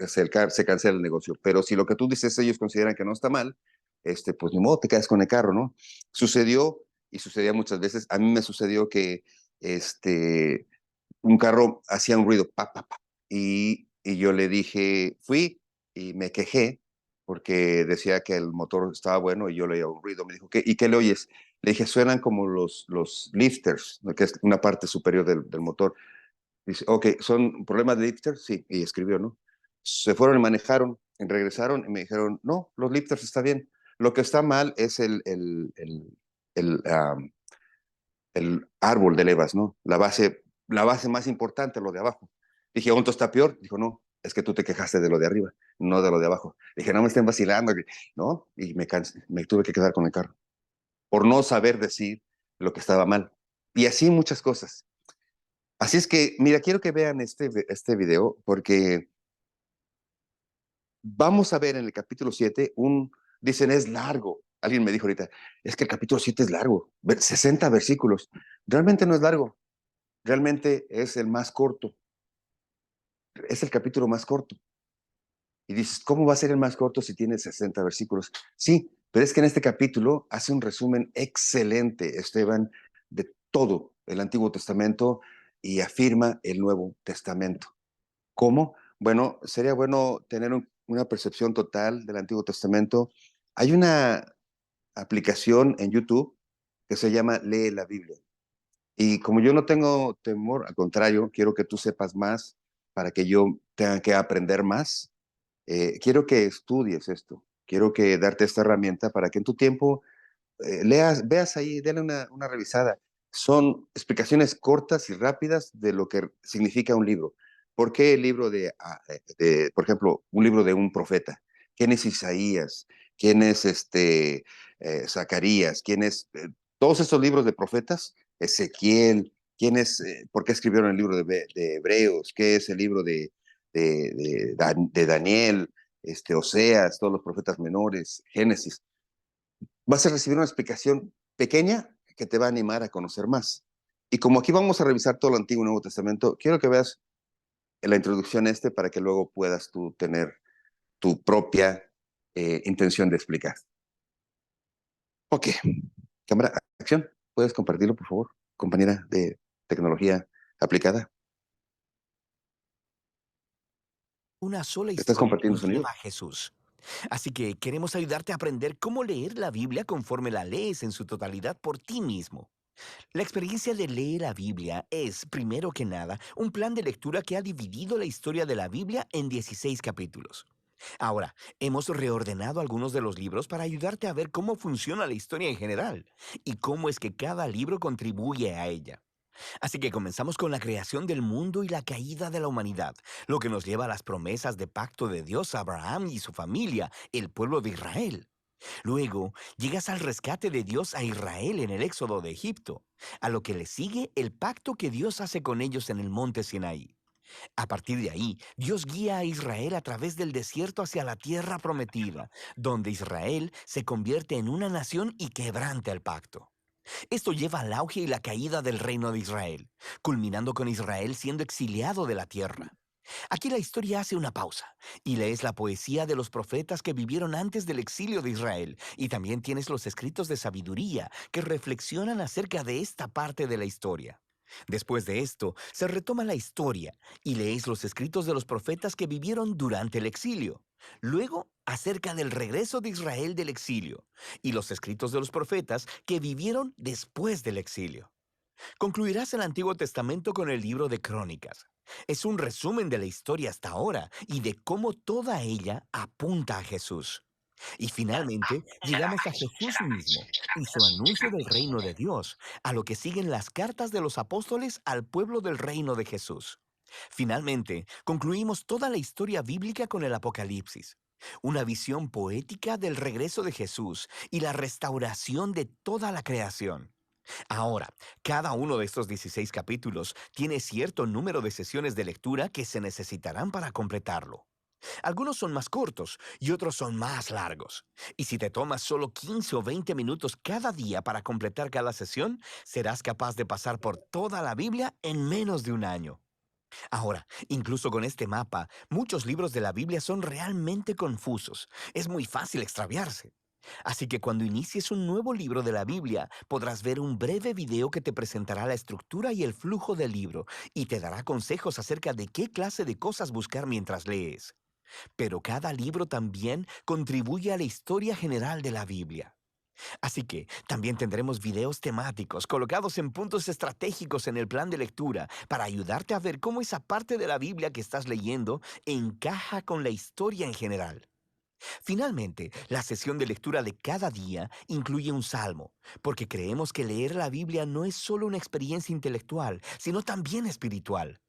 se cancela el negocio. Pero si lo que tú dices ellos consideran que no está mal, pues ni modo, te quedas con el carro, ¿no? Sucedió, y sucedía muchas veces, a mí me sucedió que un carro hacía un ruido, pa, pa, pa, y yo le dije, fui y me quejé porque decía que el motor estaba bueno y yo le oía un ruido. Me dijo, ¿y qué le oyes? Le dije, suenan como los lifters, ¿no? Que es una parte superior del motor. Dice, ok, ¿son problemas de lifters? Sí, y escribió, ¿no? Se fueron y manejaron, y regresaron y me dijeron, no, los lifters está bien. Lo que está mal es el árbol de levas, ¿no? La base más importante, lo de abajo. Dije, ¿onto está peor? Dijo, no, es que tú te quejaste de lo de arriba, no de lo de abajo. Dije, no me estén vacilando, ¿no? Y me tuve que quedar con el carro por no saber decir lo que estaba mal. Y así muchas cosas. Así es que, mira, quiero que vean este video porque vamos a ver en el capítulo 7 dicen, es largo. Alguien me dijo ahorita, es que el capítulo 7 es largo, 60 versículos. Realmente no es largo, realmente es el más corto, es el capítulo más corto. Y dices, ¿cómo va a ser el más corto si tiene 60 versículos? Sí, Pero es que en este capítulo hace un resumen excelente, Esteban, de todo el Antiguo Testamento y afirma el Nuevo Testamento. ¿Cómo? Bueno, sería bueno tener una percepción total del Antiguo Testamento. Hay una aplicación en YouTube que se llama Lee la Biblia. Y como yo no tengo temor, al contrario, quiero que tú sepas más para que yo tenga que aprender más. Quiero que estudies esto. Quiero que darte esta herramienta para que en tu tiempo leas, veas ahí, denle una revisada. Son explicaciones cortas y rápidas de lo que significa un libro. ¿Por qué el libro por ejemplo, un libro de un profeta? ¿Quién es Isaías? ¿Quién es Zacarías? ¿Quién es todos estos libros de profetas? Ezequiel. ¿Quién es? ¿Por qué escribieron el libro de Hebreos? ¿Qué es el libro de Daniel? Oseas, todos los profetas menores, Génesis. Vas a recibir una explicación pequeña que te va a animar a conocer más. Y como aquí vamos a revisar todo el Antiguo y Nuevo Testamento, quiero que veas en la introducción para que luego puedas tú tener tu propia intención de explicar. Ok, cámara, acción. ¿Puedes compartirlo, por favor, compañera de tecnología aplicada? Una sola ¿Estás historia compartiendo nos sonido? lleva a Jesús. Así que queremos ayudarte a aprender cómo leer la Biblia conforme la lees en su totalidad por ti mismo. La experiencia de leer la Biblia es, primero que nada, un plan de lectura que ha dividido la historia de la Biblia en 16 capítulos. Ahora, hemos reordenado algunos de los libros para ayudarte a ver cómo funciona la historia en general y cómo es que cada libro contribuye a ella. Así que comenzamos con la creación del mundo y la caída de la humanidad, lo que nos lleva a las promesas de pacto de Dios a Abraham y su familia, el pueblo de Israel. Luego, llegas al rescate de Dios a Israel en el éxodo de Egipto, a lo que le sigue el pacto que Dios hace con ellos en el monte Sinaí. A partir de ahí, Dios guía a Israel a través del desierto hacia la tierra prometida, donde Israel se convierte en una nación y quebranta el pacto. Esto lleva al auge y la caída del reino de Israel, culminando con Israel siendo exiliado de la tierra. Aquí la historia hace una pausa y lees la poesía de los profetas que vivieron antes del exilio de Israel y también tienes los escritos de sabiduría que reflexionan acerca de esta parte de la historia. Después de esto, se retoma la historia y lees los escritos de los profetas que vivieron durante el exilio. Luego, acerca del regreso de Israel del exilio y los escritos de los profetas que vivieron después del exilio. Concluirás el Antiguo Testamento con el libro de Crónicas. Es un resumen de la historia hasta ahora y de cómo toda ella apunta a Jesús. Y finalmente llegamos a Jesús mismo y su anuncio del reino de Dios, a lo que siguen las cartas de los apóstoles al pueblo del reino de Jesús. Finalmente, concluimos toda la historia bíblica con el Apocalipsis, una visión poética del regreso de Jesús y la restauración de toda la creación. Ahora, cada uno de estos 16 capítulos tiene cierto número de sesiones de lectura que se necesitarán para completarlo. Algunos son más cortos y otros son más largos. Y si te tomas solo 15 o 20 minutos cada día para completar cada sesión, serás capaz de pasar por toda la Biblia en menos de un año. Ahora, incluso con este mapa, muchos libros de la Biblia son realmente confusos. Es muy fácil extraviarse. Así que cuando inicies un nuevo libro de la Biblia, podrás ver un breve video que te presentará la estructura y el flujo del libro y te dará consejos acerca de qué clase de cosas buscar mientras lees. Pero cada libro también contribuye a la historia general de la Biblia. Así que también tendremos videos temáticos colocados en puntos estratégicos en el plan de lectura para ayudarte a ver cómo esa parte de la Biblia que estás leyendo encaja con la historia en general. Finalmente, la sesión de lectura de cada día incluye un salmo, porque creemos que leer la Biblia no es solo una experiencia intelectual, sino también espiritual.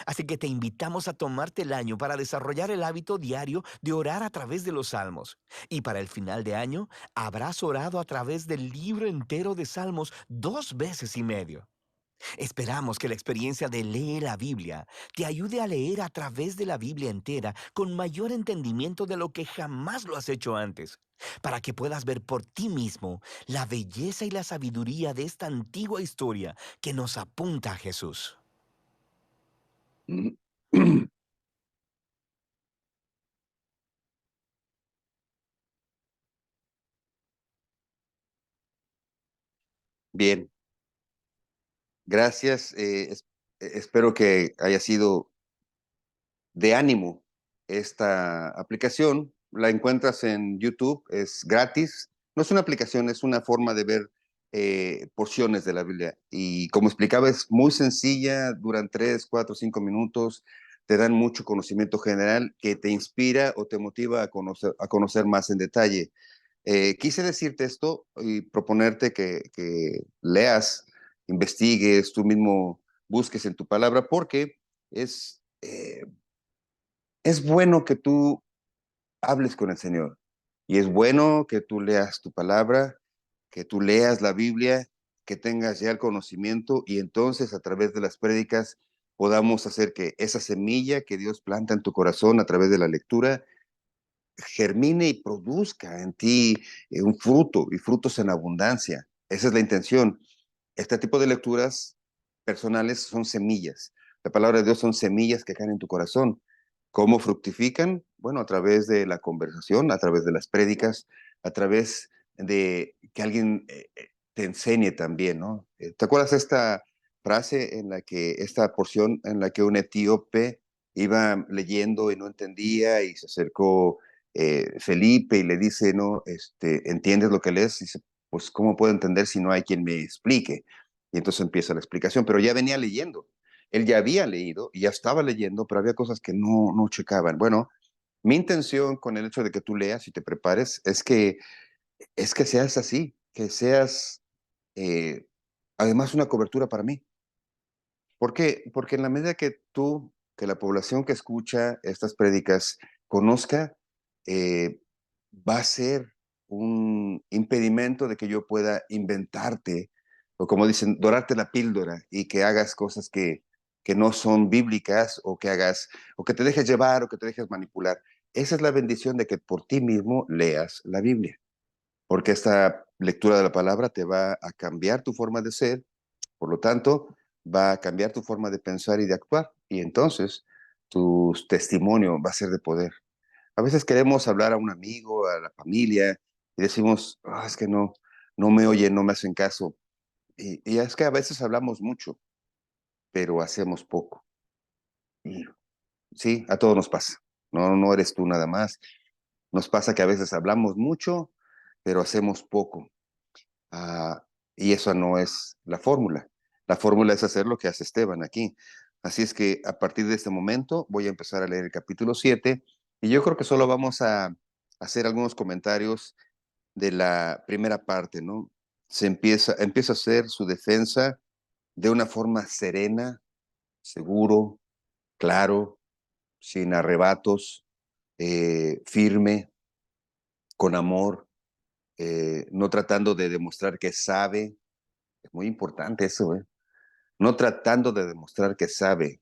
Así que te invitamos a tomarte el año para desarrollar el hábito diario de orar a través de los salmos. Y para el final de año, habrás orado a través del libro entero de salmos 2 veces y medio. Esperamos que la experiencia de leer la Biblia te ayude a leer a través de la Biblia entera con mayor entendimiento de lo que jamás lo has hecho antes, para que puedas ver por ti mismo la belleza y la sabiduría de esta antigua historia que nos apunta a Jesús. Bien, gracias. Espero que haya sido de ánimo esta aplicación. La encuentras en YouTube, es gratis. No es una aplicación, es una forma de ver porciones de la Biblia. Y como explicaba, es muy sencilla, duran 3, 4, 5 minutos, te dan mucho conocimiento general que te inspira o te motiva a conocer más en detalle. Quise decirte esto y proponerte que leas, investigues, tú mismo busques en tu palabra, porque es bueno que tú hables con el Señor y es bueno que tú leas tu palabra, que tú leas la Biblia, que tengas ya el conocimiento y entonces a través de las prédicas podamos hacer que esa semilla que Dios planta en tu corazón a través de la lectura germine y produzca en ti un fruto y frutos en abundancia. Esa es la intención. Este tipo de lecturas personales son semillas. La palabra de Dios son semillas que caen en tu corazón. ¿Cómo fructifican? Bueno, a través de la conversación, a través de las prédicas, a través de que alguien te enseñe también, ¿no? ¿Te acuerdas esta frase en la que, esta porción en la que un etíope iba leyendo y no entendía y se acercó Felipe y le dice, no, ¿entiendes lo que lees? Y dice, pues, ¿cómo puedo entender si no hay quien me explique? Y entonces empieza la explicación, pero ya venía leyendo. Él ya había leído y ya estaba leyendo, pero había cosas que no checaban. Bueno, mi intención con el hecho de que tú leas y te prepares es que seas así, que seas eh, además una cobertura para mí. ¿Por qué? Porque en la medida que la población que escucha estas prédicas conozca, eh, va a ser un impedimento de que yo pueda inventarte, o como dicen, dorarte la píldora y que hagas cosas que no son bíblicas o que hagas, o que te dejes llevar o que te dejes manipular. Esa es la bendición de que por ti mismo leas la Biblia, porque esta lectura de la palabra te va a cambiar tu forma de ser, por lo tanto, va a cambiar tu forma de pensar y de actuar. Y entonces tu testimonio va a ser de poder. A veces queremos hablar a un amigo, a la familia, y decimos, "Ah, es que no me oyen, no me hacen caso". Y es que a veces hablamos mucho, pero hacemos poco. Y sí, a todos nos pasa. No eres tú nada más. Nos pasa que a veces hablamos mucho, pero hacemos poco. Ah, y eso no es la fórmula. La fórmula es hacer lo que hace Esteban aquí. Así es que a partir de este momento voy a empezar a leer el capítulo 7 y yo creo que solo vamos a hacer algunos comentarios de la primera parte, ¿no? Empieza a hacer su defensa de una forma serena, seguro, claro, sin arrebatos, firme, con amor, no tratando de demostrar que sabe. Es muy importante eso, ¿eh? No tratando de demostrar que sabe,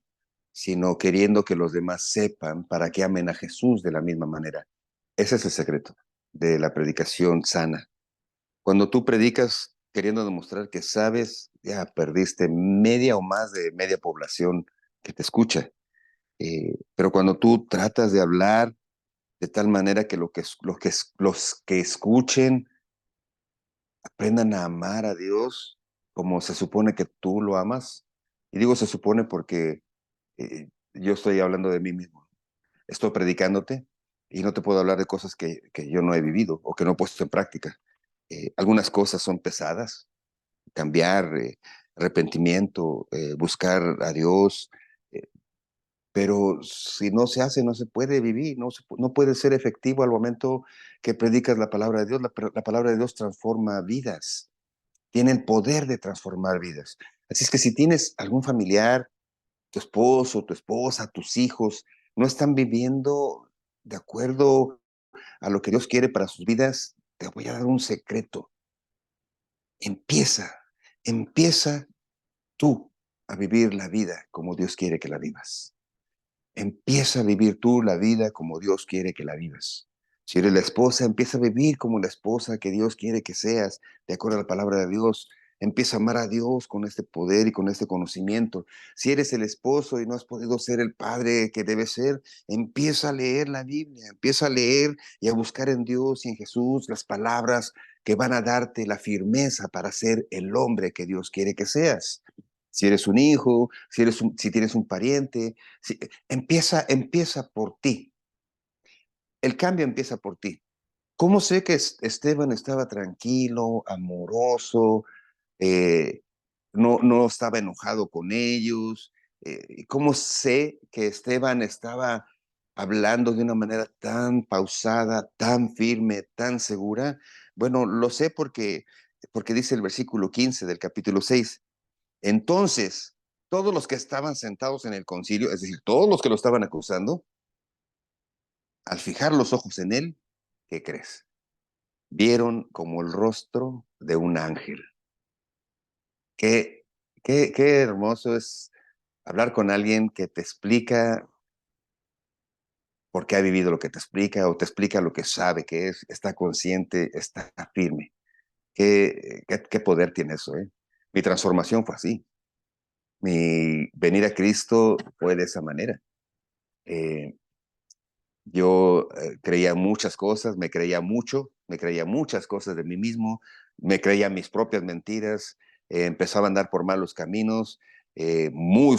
sino queriendo que los demás sepan para que amen a Jesús de la misma manera. Ese es el secreto de la predicación sana. Cuando tú predicas queriendo demostrar que sabes, ya perdiste media o más de media población que te escucha. Pero cuando tú tratas de hablar de tal manera que, los que escuchen aprendan a amar a Dios como se supone que tú lo amas. Y digo se supone porque yo estoy hablando de mí mismo. Estoy predicándote y no te puedo hablar de cosas que yo no he vivido o que no he puesto en práctica. Algunas cosas son pesadas, cambiar, arrepentimiento, buscar a Dios, eh, pero si no se hace, no se puede vivir, no puede ser efectivo al momento que predicas la palabra de Dios. La palabra de Dios transforma vidas, tiene el poder de transformar vidas. Así es que si tienes algún familiar, tu esposo, tu esposa, tus hijos, no están viviendo de acuerdo a lo que Dios quiere para sus vidas, te voy a dar un secreto. Empieza, empieza tú a vivir la vida como Dios quiere que la vivas. Empieza a vivir tú la vida como Dios quiere que la vivas. Si eres la esposa, empieza a vivir como la esposa que Dios quiere que seas, de acuerdo a la palabra de Dios. Empieza a amar a Dios con este poder y con este conocimiento. Si eres el esposo y no has podido ser el padre que debes ser, empieza a leer la Biblia, empieza a leer y a buscar en Dios y en Jesús las palabras que van a darte la firmeza para ser el hombre que Dios quiere que seas. Si eres un hijo, si tienes un pariente, empieza por ti. El cambio empieza por ti. ¿Cómo sé que Esteban estaba tranquilo, amoroso, eh, no estaba enojado con ellos? ¿Cómo sé que Esteban estaba hablando de una manera tan pausada, tan firme, tan segura? Bueno, lo sé porque dice el versículo 15 del capítulo 6. Entonces, todos los que estaban sentados en el concilio, es decir, todos los que lo estaban acusando, al fijar los ojos en él, ¿qué crees? Vieron como el rostro de un ángel. Qué, qué hermoso es hablar con alguien que te explica por qué ha vivido lo que te explica o te explica lo que sabe que es, está consciente, está firme. Qué poder tiene eso, ¿eh? Mi transformación fue así. Mi venir a Cristo fue de esa manera. Eh, Yo creía muchas cosas, me creía mucho, me creía muchas cosas de mí mismo, me creía mis propias mentiras, empezaba a andar por malos caminos, muy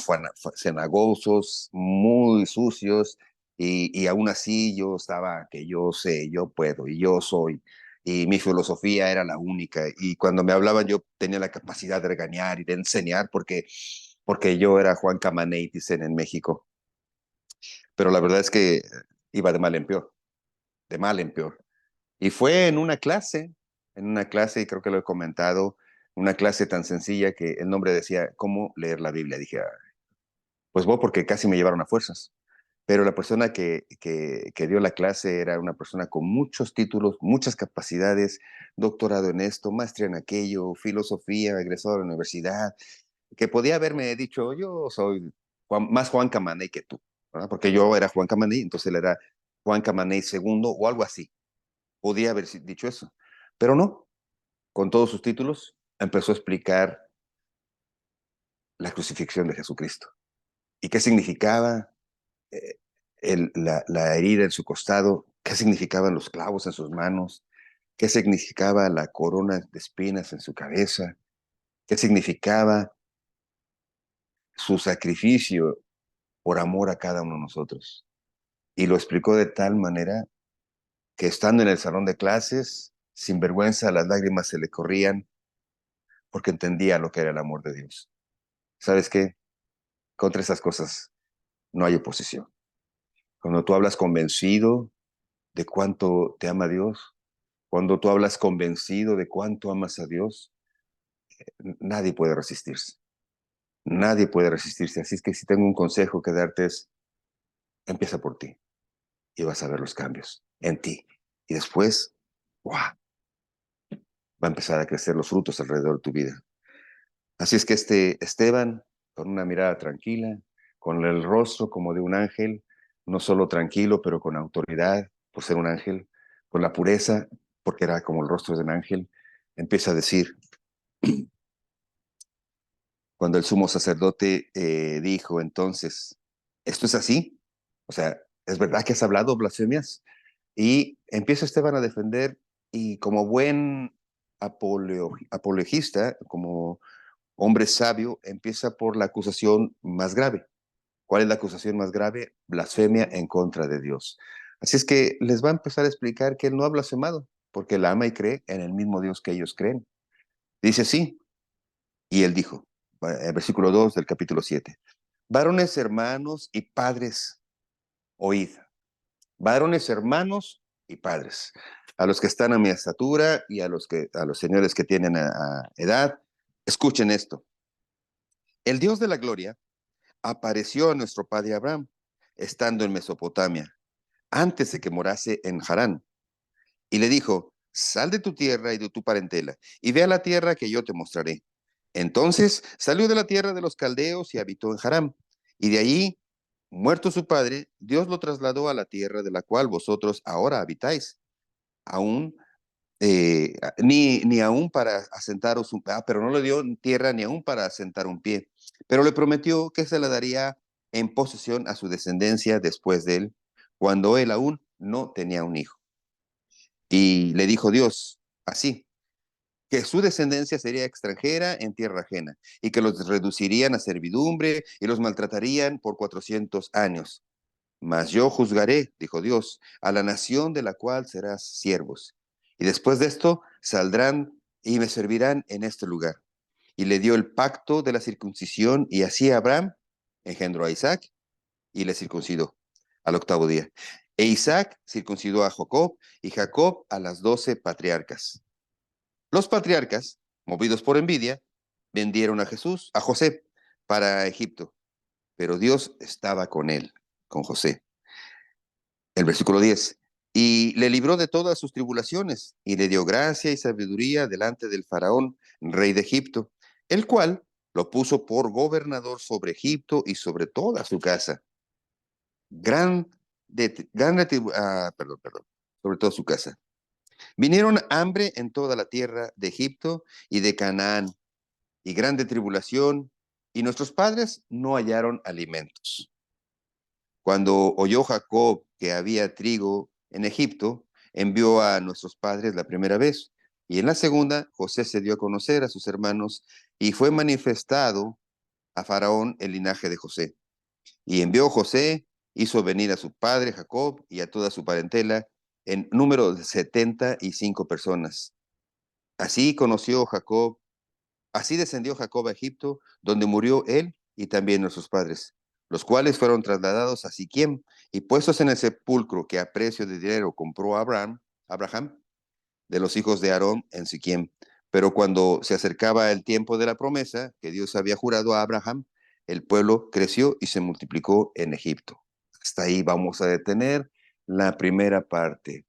cenagosos, muy sucios, y aún así yo estaba que yo sé, yo puedo y yo soy, y mi filosofía era la única, y cuando me hablaban yo tenía la capacidad de regañar y de enseñar porque yo era Juan Camaney, dicen en México, pero la verdad es que iba de mal en peor, de mal en peor. Y fue en una clase, y creo que lo he comentado, una clase tan sencilla que el nombre decía, ¿cómo leer la Biblia? Dije, "Ah, pues voy porque casi me llevaron a fuerzas". Pero la persona que dio la clase era una persona con muchos títulos, muchas capacidades, doctorado en esto, maestría en aquello, filosofía, egresado de la universidad, que podía haberme dicho, yo soy más Juan Camaney que tú, ¿verdad? Porque yo era Juan Camaney, entonces él era Juan Camaney segundo o algo así. Podía haber dicho eso, pero no, con todos sus títulos, empezó a explicar la crucifixión de Jesucristo y qué significaba eh, la herida en su costado, qué significaban los clavos en sus manos, qué significaba la corona de espinas en su cabeza, qué significaba su sacrificio por amor a cada uno de nosotros. Y lo explicó de tal manera que estando en el salón de clases, sin vergüenza, las lágrimas se le corrían porque entendía lo que era el amor de Dios. ¿Sabes qué? Contra esas cosas no hay oposición. Cuando tú hablas convencido de cuánto te ama Dios, cuando tú hablas convencido de cuánto amas a Dios, nadie puede resistirse. Nadie puede resistirse. Así es que si tengo un consejo que darte es, empieza por ti y vas a ver los cambios en ti. Y después, ¡wow! Va a empezar a crecer los frutos alrededor de tu vida. Así es que este Esteban, con una mirada tranquila, con el rostro como de un ángel, no solo tranquilo, pero con autoridad, por ser un ángel, con la pureza, porque era como el rostro de un ángel, empieza a decir, cuando el sumo sacerdote dijo entonces, ¿esto es así? O sea, ¿es verdad que has hablado blasfemias? Y empieza Esteban a defender y como buen apologista, como hombre sabio, empieza por la acusación más grave. ¿Cuál es la acusación más grave? Blasfemia en contra de Dios. Así es que les va a empezar a explicar que él no ha blasfemado, porque él ama y cree en el mismo Dios que ellos creen. Dice sí, y él dijo, versículo 2 del capítulo 7, varones hermanos y padres, oíd. Varones hermanos y padres. A los que están a mi estatura y a los señores que tienen edad, escuchen esto. El Dios de la gloria apareció a nuestro padre Abraham, estando en Mesopotamia, antes de que morase en Harán, y le dijo, sal de tu tierra y de tu parentela, y ve a la tierra que yo te mostraré. Entonces salió de la tierra de los caldeos y habitó en Harán, y de allí, muerto su padre, Dios lo trasladó a la tierra de la cual vosotros ahora habitáis, aún ni aún para asentaros pero no le dio tierra ni aún para asentar un pie, pero le prometió que se la daría en posesión a su descendencia después de él, cuando él aún no tenía un hijo. Y le dijo Dios, así, que su descendencia sería extranjera en tierra ajena, y que los reducirían a servidumbre y los maltratarían por 400 años. Mas yo juzgaré, dijo Dios, a la nación de la cual serás siervos. Y después de esto saldrán y me servirán en este lugar. Y le dio el pacto de la circuncisión, y así Abraham engendró a Isaac y le circuncidó al octavo día. E Isaac circuncidó a Jacob, y Jacob a las 12 patriarcas. Los patriarcas, movidos por envidia, vendieron a Jesús, a José, para Egipto, pero Dios estaba con él, con José. El versículo 10. Y le libró de todas sus tribulaciones, y le dio gracia y sabiduría delante del faraón, rey de Egipto, el cual lo puso por gobernador sobre Egipto y sobre toda su casa. Sobre toda su casa. Vinieron hambre en toda la tierra de Egipto y de Canaán, y grande tribulación, y nuestros padres no hallaron alimentos. Cuando oyó Jacob que había trigo en Egipto, envió a nuestros padres la primera vez, y en la segunda José se dio a conocer a sus hermanos, y fue manifestado a Faraón el linaje de José. Y envió José, hizo venir a su padre Jacob y a toda su parentela, en número de 75 personas. Así conoció Jacob Así descendió Jacob a Egipto, donde murió él y también nuestros padres, los cuales fueron trasladados a Siquem y puestos en el sepulcro que a precio de dinero compró Abraham, de los hijos de Aarón en Siquem. Pero cuando se acercaba el tiempo de la promesa que Dios había jurado a Abraham, el pueblo creció y se multiplicó en Egipto. Hasta ahí vamos a detener la primera parte.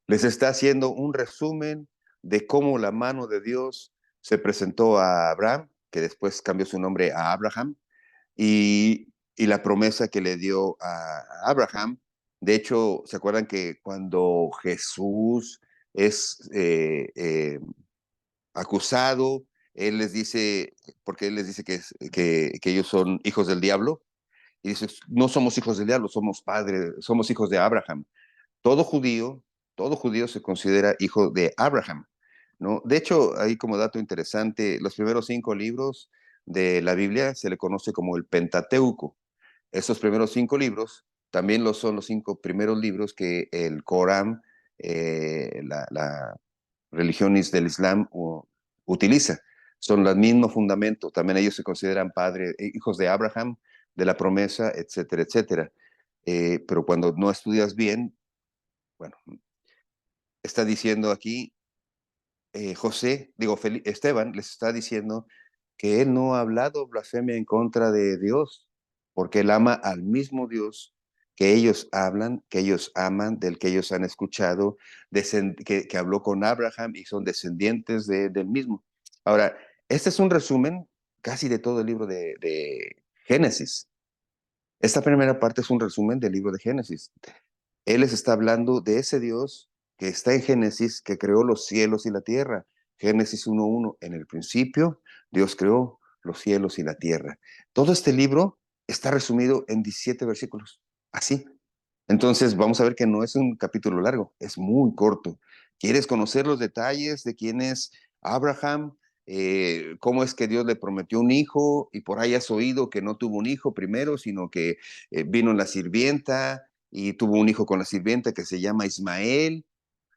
Les está haciendo un resumen de cómo la mano de Dios se presentó a Abraham, que después cambió su nombre a Abraham, y la promesa que le dio a Abraham. De hecho, ¿se acuerdan que cuando Jesús es acusado, él les dice, porque él les dice que ellos son hijos del diablo? Y dice, no somos hijos del diablo, somos padres, somos hijos de Abraham. Todo judío, todo judío se considera hijo de Abraham, ¿no? De hecho, ahí como dato interesante, los primeros 5 libros de la Biblia se le conoce como el Pentateuco. Esos primeros 5 libros también son los 5 primeros libros que el Corán, la religión del Islam, utiliza. Son los mismos fundamentos. También ellos se consideran padres, hijos de Abraham, de la promesa, etcétera, etcétera. Pero cuando no estudias bien, bueno, está diciendo aquí Esteban les está diciendo que él no ha hablado blasfemia en contra de Dios, porque él ama al mismo Dios que ellos hablan, que ellos aman, del que ellos han escuchado, que habló con Abraham y son descendientes del mismo. Ahora, este es un resumen casi de todo el libro de Génesis. Esta primera parte es un resumen del libro de Génesis. Él les está hablando de ese Dios que está en Génesis, que creó los cielos y la tierra. Génesis 1:1, en el principio Dios creó los cielos y la tierra. Todo este libro está resumido en 17 versículos, así. Entonces vamos a ver que no es un capítulo largo, es muy corto. ¿Quieres conocer los detalles de quién es Abraham? ¿Cómo es que Dios le prometió un hijo? Y por ahí has oído que no tuvo un hijo primero, sino que vino la sirvienta y tuvo un hijo con la sirvienta que se llama Ismael,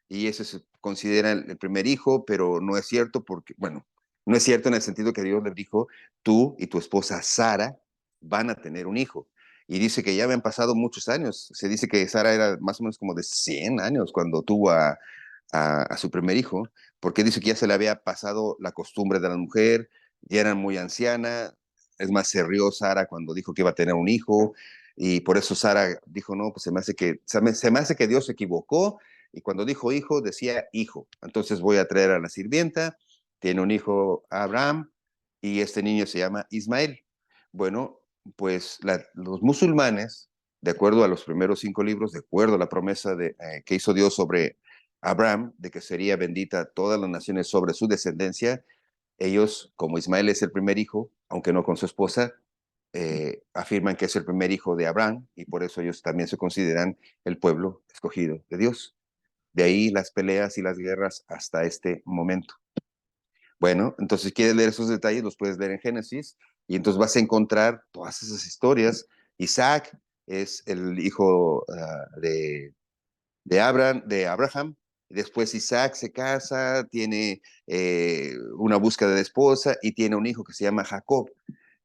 y ese se considera el primer hijo, pero no es cierto porque, bueno, no es cierto en el sentido que Dios le dijo, tú y tu esposa Sara van a tener un hijo. Y dice que ya habían pasado muchos años. Se dice que Sara era más o menos como de 100 años cuando tuvo a su primer hijo, porque dice que ya se le había pasado la costumbre de la mujer, ya era muy anciana. Es más, se rió Sara cuando dijo que iba a tener un hijo, y por eso Sara dijo, no, pues se me hace que Dios se equivocó, y cuando dijo hijo, decía hijo. Entonces voy a traer a la sirvienta, tiene un hijo Abraham, y este niño se llama Ismael. Bueno, pues los musulmanes, de acuerdo a los primeros 5 libros, de acuerdo a la promesa que hizo Dios sobre Abraham, de que sería bendita todas las naciones sobre su descendencia, ellos, como Ismael es el primer hijo, aunque no con su esposa, afirman que es el primer hijo de Abraham, y por eso ellos también se consideran el pueblo escogido de Dios. De ahí las peleas y las guerras hasta este momento. Bueno, entonces si quieres leer esos detalles, los puedes leer en Génesis y entonces vas a encontrar todas esas historias. Isaac es el hijo de Abraham. Después Isaac se casa, tiene una búsqueda de esposa y tiene un hijo que se llama Jacob.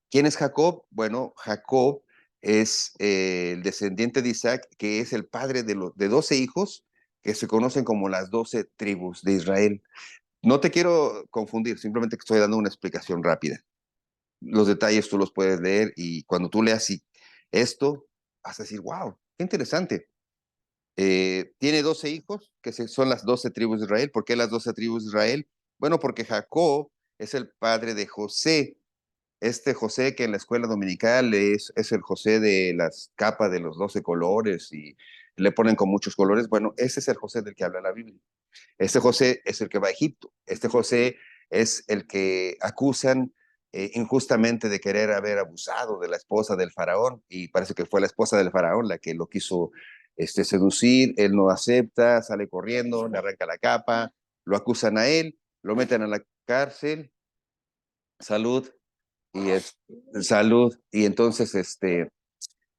¿Quién es Jacob? Bueno, Jacob es el descendiente de Isaac, que es el padre de 12 hijos que se conocen como las 12 tribus de Israel. No te quiero confundir, simplemente que estoy dando una explicación rápida. Los detalles tú los puedes leer y cuando tú leas esto, vas a decir, wow, qué interesante. Tiene 12 hijos, que son las 12 tribus de Israel. ¿Por qué las 12 tribus de Israel? Bueno, porque Jacob es el padre de José. Este José que en la escuela dominical es el José de las capas de los 12 colores y le ponen con muchos colores. Bueno, ese es el José del que habla la Biblia. Este José es el que va a Egipto. Este José es el que acusan injustamente de querer haber abusado de la esposa del faraón y parece que fue la esposa del faraón la que lo quiso seducir. Él no acepta, sale corriendo, le arranca la capa, lo acusan a él, lo meten a la cárcel, salud, salud, y entonces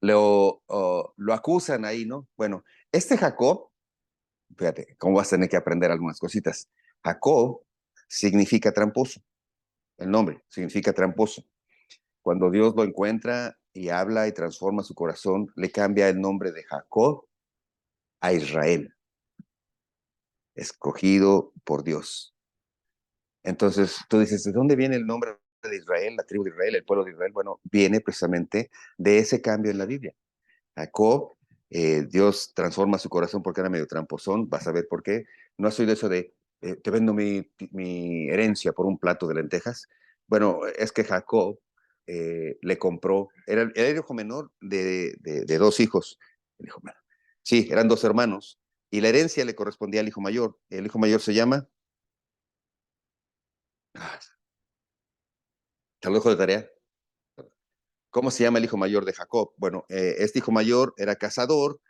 lo acusan ahí, ¿no? Bueno, este Jacob, fíjate, cómo vas a tener que aprender algunas cositas. Jacob significa tramposo, el nombre significa tramposo. Cuando Dios lo encuentra y habla y transforma su corazón, le cambia el nombre de Jacob a Israel, escogido por Dios. Entonces tú dices, ¿de dónde viene el nombre de Israel, la tribu de Israel, el pueblo de Israel? Bueno, viene precisamente de ese cambio en la Biblia. Jacob, Dios transforma su corazón porque era medio tramposón, vas a ver por qué. No has oído eso de, te vendo mi herencia por un plato de lentejas. Bueno, es que Jacob le compró, era el hijo menor de dos hijos. El hijo menor. Sí, eran dos hermanos. Y la herencia le correspondía al hijo mayor. El hijo mayor se llama, te lo dejo de tarea. ¿Cómo se llama el hijo mayor de Jacob? Bueno, este hijo mayor era cazador,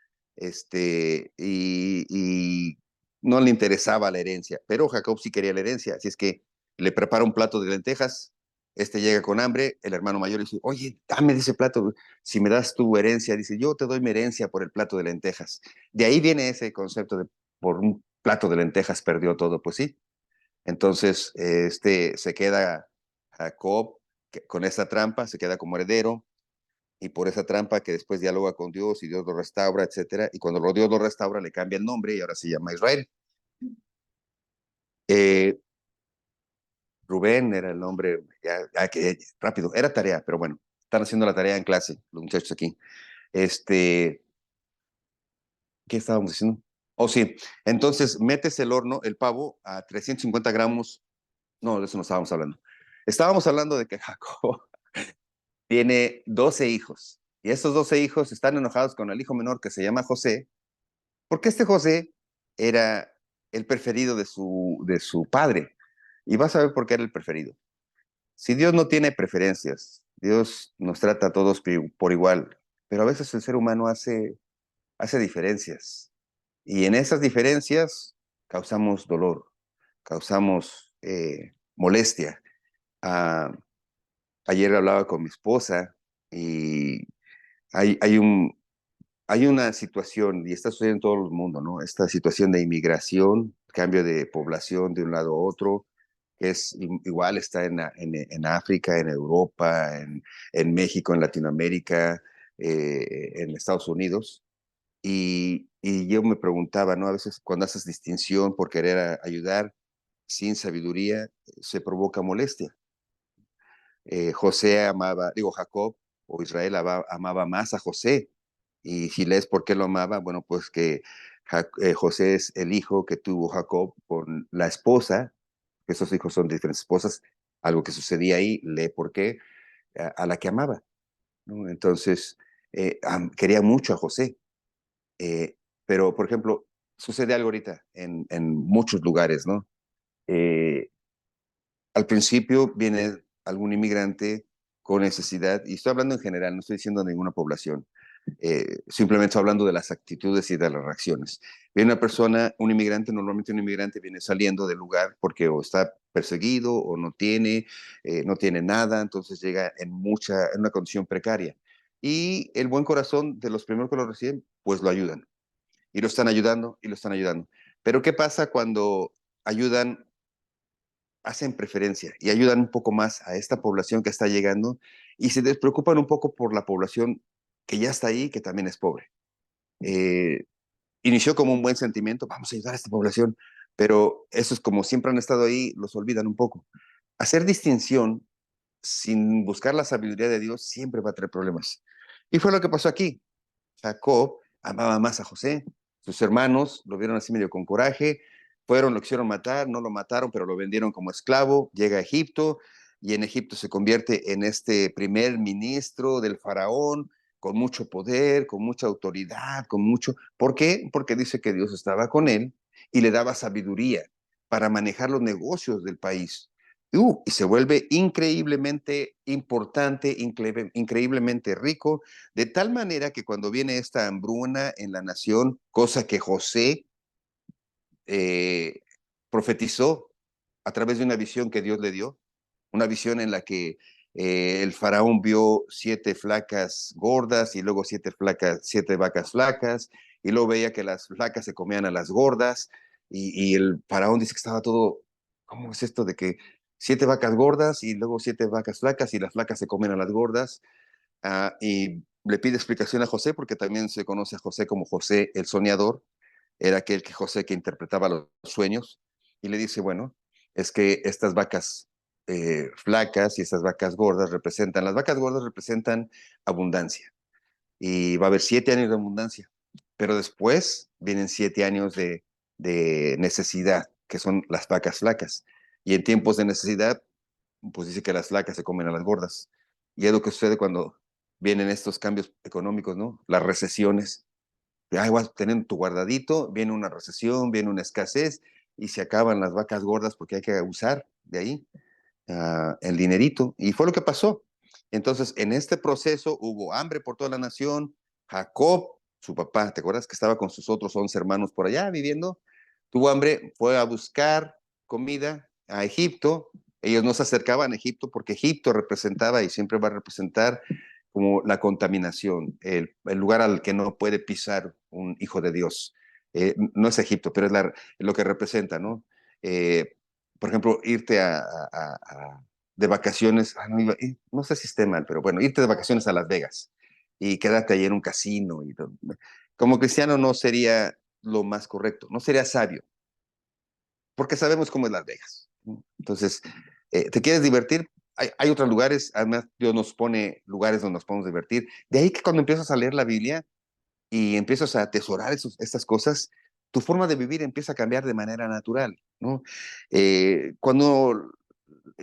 y no le interesaba la herencia, pero Jacob sí quería la herencia, así es que le prepara un plato de lentejas, llega con hambre, el hermano mayor dice, oye, dame de ese plato, si me das tu herencia, dice, yo te doy mi herencia por el plato de lentejas. De ahí viene ese concepto de por un plato de lentejas perdió todo, pues sí. Entonces, se queda Jacob con esa trampa, se queda como heredero, y por esa trampa que después dialoga con Dios y Dios lo restaura, etcétera. Y cuando Dios lo restaura, le cambia el nombre y ahora se llama Israel. Eh, Rubén era el nombre, rápido, era tarea, pero bueno, están haciendo la tarea en clase, los muchachos aquí. Este, ¿Qué estábamos diciendo? Oh, sí, entonces metes el horno, el pavo, a 350 gramos. No, de eso no estábamos hablando. Estábamos hablando de que Jacob tiene 12 hijos y estos 12 hijos están enojados con el hijo menor que se llama José, porque este José era el preferido de su padre. Y vas a ver por qué era el preferido. Si Dios no tiene preferencias, Dios nos trata a todos por igual, pero a veces el ser humano hace diferencias. Y en esas diferencias causamos dolor, causamos molestia. Ah, ayer hablaba con mi esposa y hay una situación, y está sucediendo en todo el mundo, ¿no? Esta situación de inmigración, cambio de población de un lado a otro, que es igual, está en África, en Europa, en México, en Latinoamérica, en Estados Unidos. Y yo me preguntaba, ¿no? A veces cuando haces distinción por querer ayudar sin sabiduría, se provoca molestia. José amaba, digo, Jacob o Israel amaba más a José. Y si lees por qué lo amaba, bueno, pues que José es el hijo que tuvo Jacob con la esposa, que esos hijos son diferentes esposas, algo que sucedía ahí, lee por qué, a la que amaba, ¿no? Entonces, quería mucho a José. Pero, por ejemplo, sucede algo ahorita en muchos lugares, ¿no? Eh, Al principio viene algún inmigrante con necesidad, y estoy hablando en general, no estoy diciendo ninguna población. simplemente hablando de las actitudes y de las reacciones. Viene una persona, un inmigrante, normalmente un inmigrante viene saliendo del lugar porque o está perseguido o no tiene nada, entonces llega en una condición precaria. Y el buen corazón de los primeros que lo reciben, pues lo ayudan. Y lo están ayudando y lo están ayudando. Pero ¿qué pasa cuando ayudan, hacen preferencia y ayudan un poco más a esta población que está llegando y se despreocupan un poco por la población que ya está ahí, que también es pobre? Eh, Inició como un buen sentimiento, vamos a ayudar a esta población, pero esos como siempre han estado ahí, los olvidan un poco. Hacer distinción sin buscar la sabiduría de Dios siempre va a traer problemas. Y fue lo que pasó aquí. Jacob amaba más a José. Sus hermanos lo vieron así medio con coraje, fueron, lo quisieron matar, no lo mataron, pero lo vendieron como esclavo, llega a Egipto y en Egipto se convierte en este primer ministro del faraón, con mucho poder, con mucha autoridad, con mucho... ¿Por qué? Porque dice que Dios estaba con él y le daba sabiduría para manejar los negocios del país. Y se vuelve increíblemente importante, increíblemente rico, de tal manera que cuando viene esta hambruna en la nación, cosa que José eh, profetizó a través de una visión que Dios le dio, una visión en la que el faraón vio 7 flacas gordas y luego 7 vacas flacas, y luego veía que las flacas se comían a las gordas, y el faraón dice que estaba todo, ¿cómo es esto de que 7 vacas gordas y luego 7 vacas flacas y las flacas se comen a las gordas? Y le pide explicación a José, porque también se conoce a José como José el soñador, era aquel que José que interpretaba los sueños, y le dice, bueno, es que estas vacas flacas y estas vacas gordas las vacas gordas representan abundancia, y va a haber 7 años de abundancia, pero después vienen 7 años de necesidad, que son las vacas flacas, y en tiempos de necesidad, pues dice que las flacas se comen a las gordas. Y es lo que sucede cuando vienen estos cambios económicos, ¿no? Las recesiones. Ay, vas a tener tu guardadito, viene una recesión, viene una escasez y se acaban las vacas gordas porque hay que usar de ahí el dinerito. Y fue lo que pasó. Entonces, en este proceso hubo hambre por toda la nación. Jacob, su papá, ¿te acuerdas que estaba con sus otros 11 hermanos por allá viviendo? Tuvo hambre, fue a buscar comida a Egipto. Ellos no se acercaban a Egipto porque Egipto representaba y siempre va a representar como la contaminación, el lugar al que no puede pisar un hijo de Dios. No es Egipto, pero es lo que representa, ¿no? Eh, por ejemplo, irte de vacaciones, no sé si esté mal, pero bueno, irte de vacaciones a Las Vegas y quedarte ahí en un casino. Como cristiano no sería lo más correcto, no sería sabio, porque sabemos cómo es Las Vegas, ¿no? Entonces, ¿te quieres divertir? Hay otros lugares, además Dios nos pone lugares donde nos podemos divertir. De ahí que cuando empiezas a leer la Biblia y empiezas a atesorar estas cosas, tu forma de vivir empieza a cambiar de manera natural, ¿no? Cuando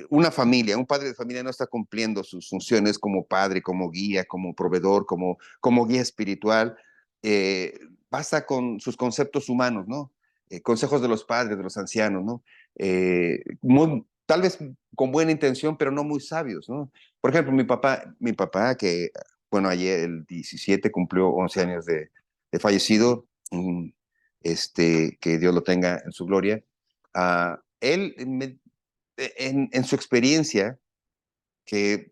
una familia, un padre de familia no está cumpliendo sus funciones como padre, como guía, como proveedor, como guía espiritual, basta con sus conceptos humanos, ¿no? Consejos de los padres, de los ancianos, ¿no? Tal vez con buena intención, pero no muy sabios, ¿no? Por ejemplo, mi papá que, bueno, ayer el 17 cumplió 11 años de fallecido, que Dios lo tenga en su gloria. Él en su experiencia, que,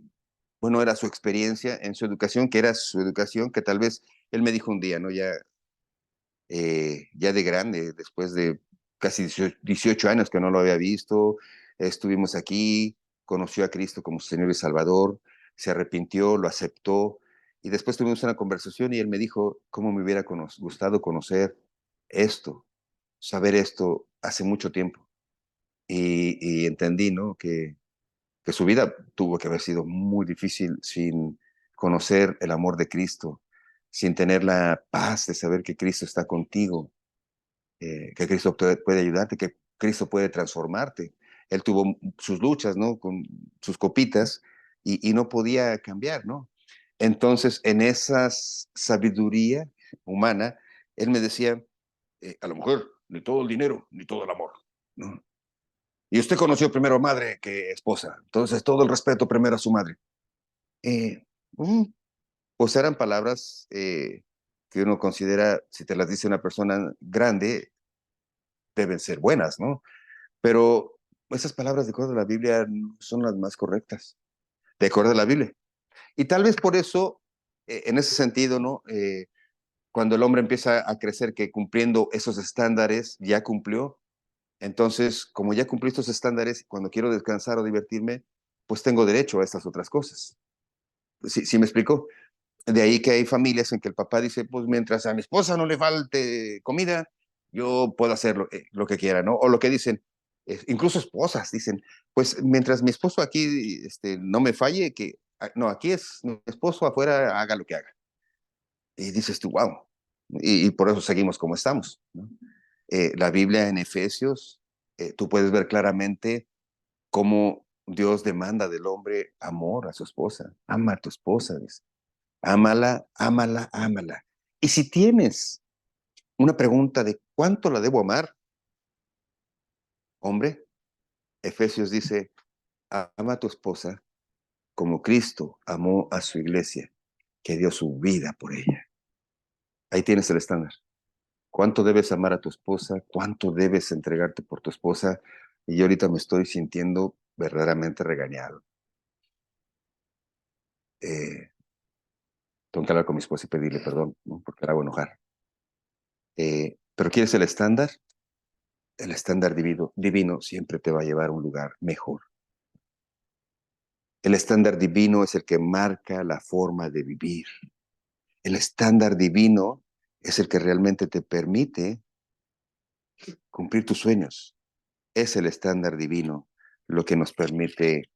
bueno, era su experiencia, en su educación, que era su educación, que tal vez él me dijo un día, ¿no? Ya de grande, después de casi 18 años que no lo había visto, estuvimos aquí, conoció a Cristo como su Señor y Salvador, se arrepintió, lo aceptó, y después tuvimos una conversación y él me dijo cómo me hubiera gustado conocer esto, saber esto hace mucho tiempo. Y entendí, ¿no? Que su vida tuvo que haber sido muy difícil sin conocer el amor de Cristo, sin tener la paz de saber que Cristo está contigo, que Cristo puede ayudarte, que Cristo puede transformarte. Él tuvo sus luchas, ¿no? Con sus copitas y no podía cambiar, ¿no? Entonces, en esa sabiduría humana, él me decía, a lo mejor ni todo el dinero, ni todo el amor, ¿no? Y usted conoció primero madre que esposa, entonces todo el respeto primero a su madre. Eh, mm, pues eran palabras que uno considera, si te las dice una persona grande, deben ser buenas, ¿no? Pero esas palabras de acuerdo a la Biblia no son las más correctas, de acuerdo a la Biblia. Y tal vez por eso, en ese sentido, ¿no? Cuando el hombre empieza a crecer, que cumpliendo esos estándares ya cumplió, entonces, como ya cumplí estos estándares, cuando quiero descansar o divertirme, pues tengo derecho a estas otras cosas. ¿Sí me explico? De ahí que hay familias en que el papá dice, pues mientras a mi esposa no le falte comida, yo puedo hacer lo que quiera, ¿no? O lo que dicen, incluso esposas dicen, pues mientras mi esposo aquí no me falle, que no, aquí es mi esposo, afuera haga lo que haga. Y dices tú, wow. Y por eso seguimos como estamos, ¿no? La Biblia en Efesios, tú puedes ver claramente cómo Dios demanda del hombre amor a su esposa. Ama a tu esposa, dice. Ámala, ámala, ámala. Y si tienes una pregunta de cuánto la debo amar, hombre, Efesios dice, ama a tu esposa como Cristo amó a su iglesia, que dio su vida por ella. Ahí tienes el estándar. ¿Cuánto debes amar a tu esposa? ¿Cuánto debes entregarte por tu esposa? Y yo ahorita me estoy sintiendo verdaderamente regañado. Eh, Tengo que hablar con mi esposa y pedirle perdón, ¿no? Porque la hago enojar. Pero ¿quieres el estándar? El estándar divino siempre te va a llevar a un lugar mejor. El estándar divino es el que marca la forma de vivir. El estándar divino es el que realmente te permite cumplir tus sueños. Es el estándar divino lo que nos permite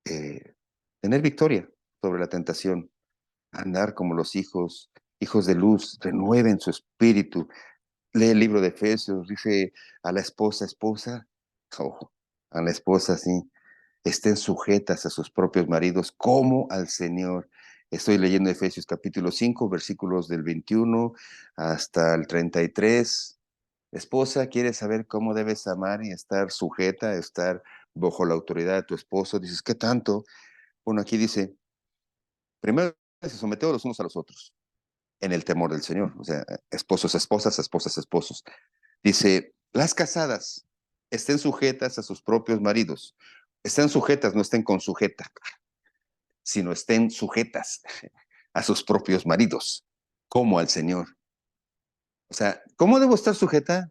eh, tener victoria sobre la tentación, andar como los hijos de luz, renueven su espíritu. Lee el libro de Efesios, dice a la esposa, oh, a la esposa, sí, estén sujetas a sus propios maridos como al Señor. Estoy leyendo Efesios capítulo 5, versículos del 21 hasta el 33. Esposa, ¿quieres saber cómo debes amar y estar sujeta, estar bajo la autoridad de tu esposo? Dices, ¿qué tanto? Bueno, aquí dice, primero se someteos los unos a los otros en el temor del Señor. O sea, esposos, esposas, esposas, esposos. Dice, las casadas estén sujetas a sus propios maridos. Estén sujetas, no estén con sujeta, sino estén sujetas a sus propios maridos, como al Señor. O sea, ¿cómo debo estar sujeta?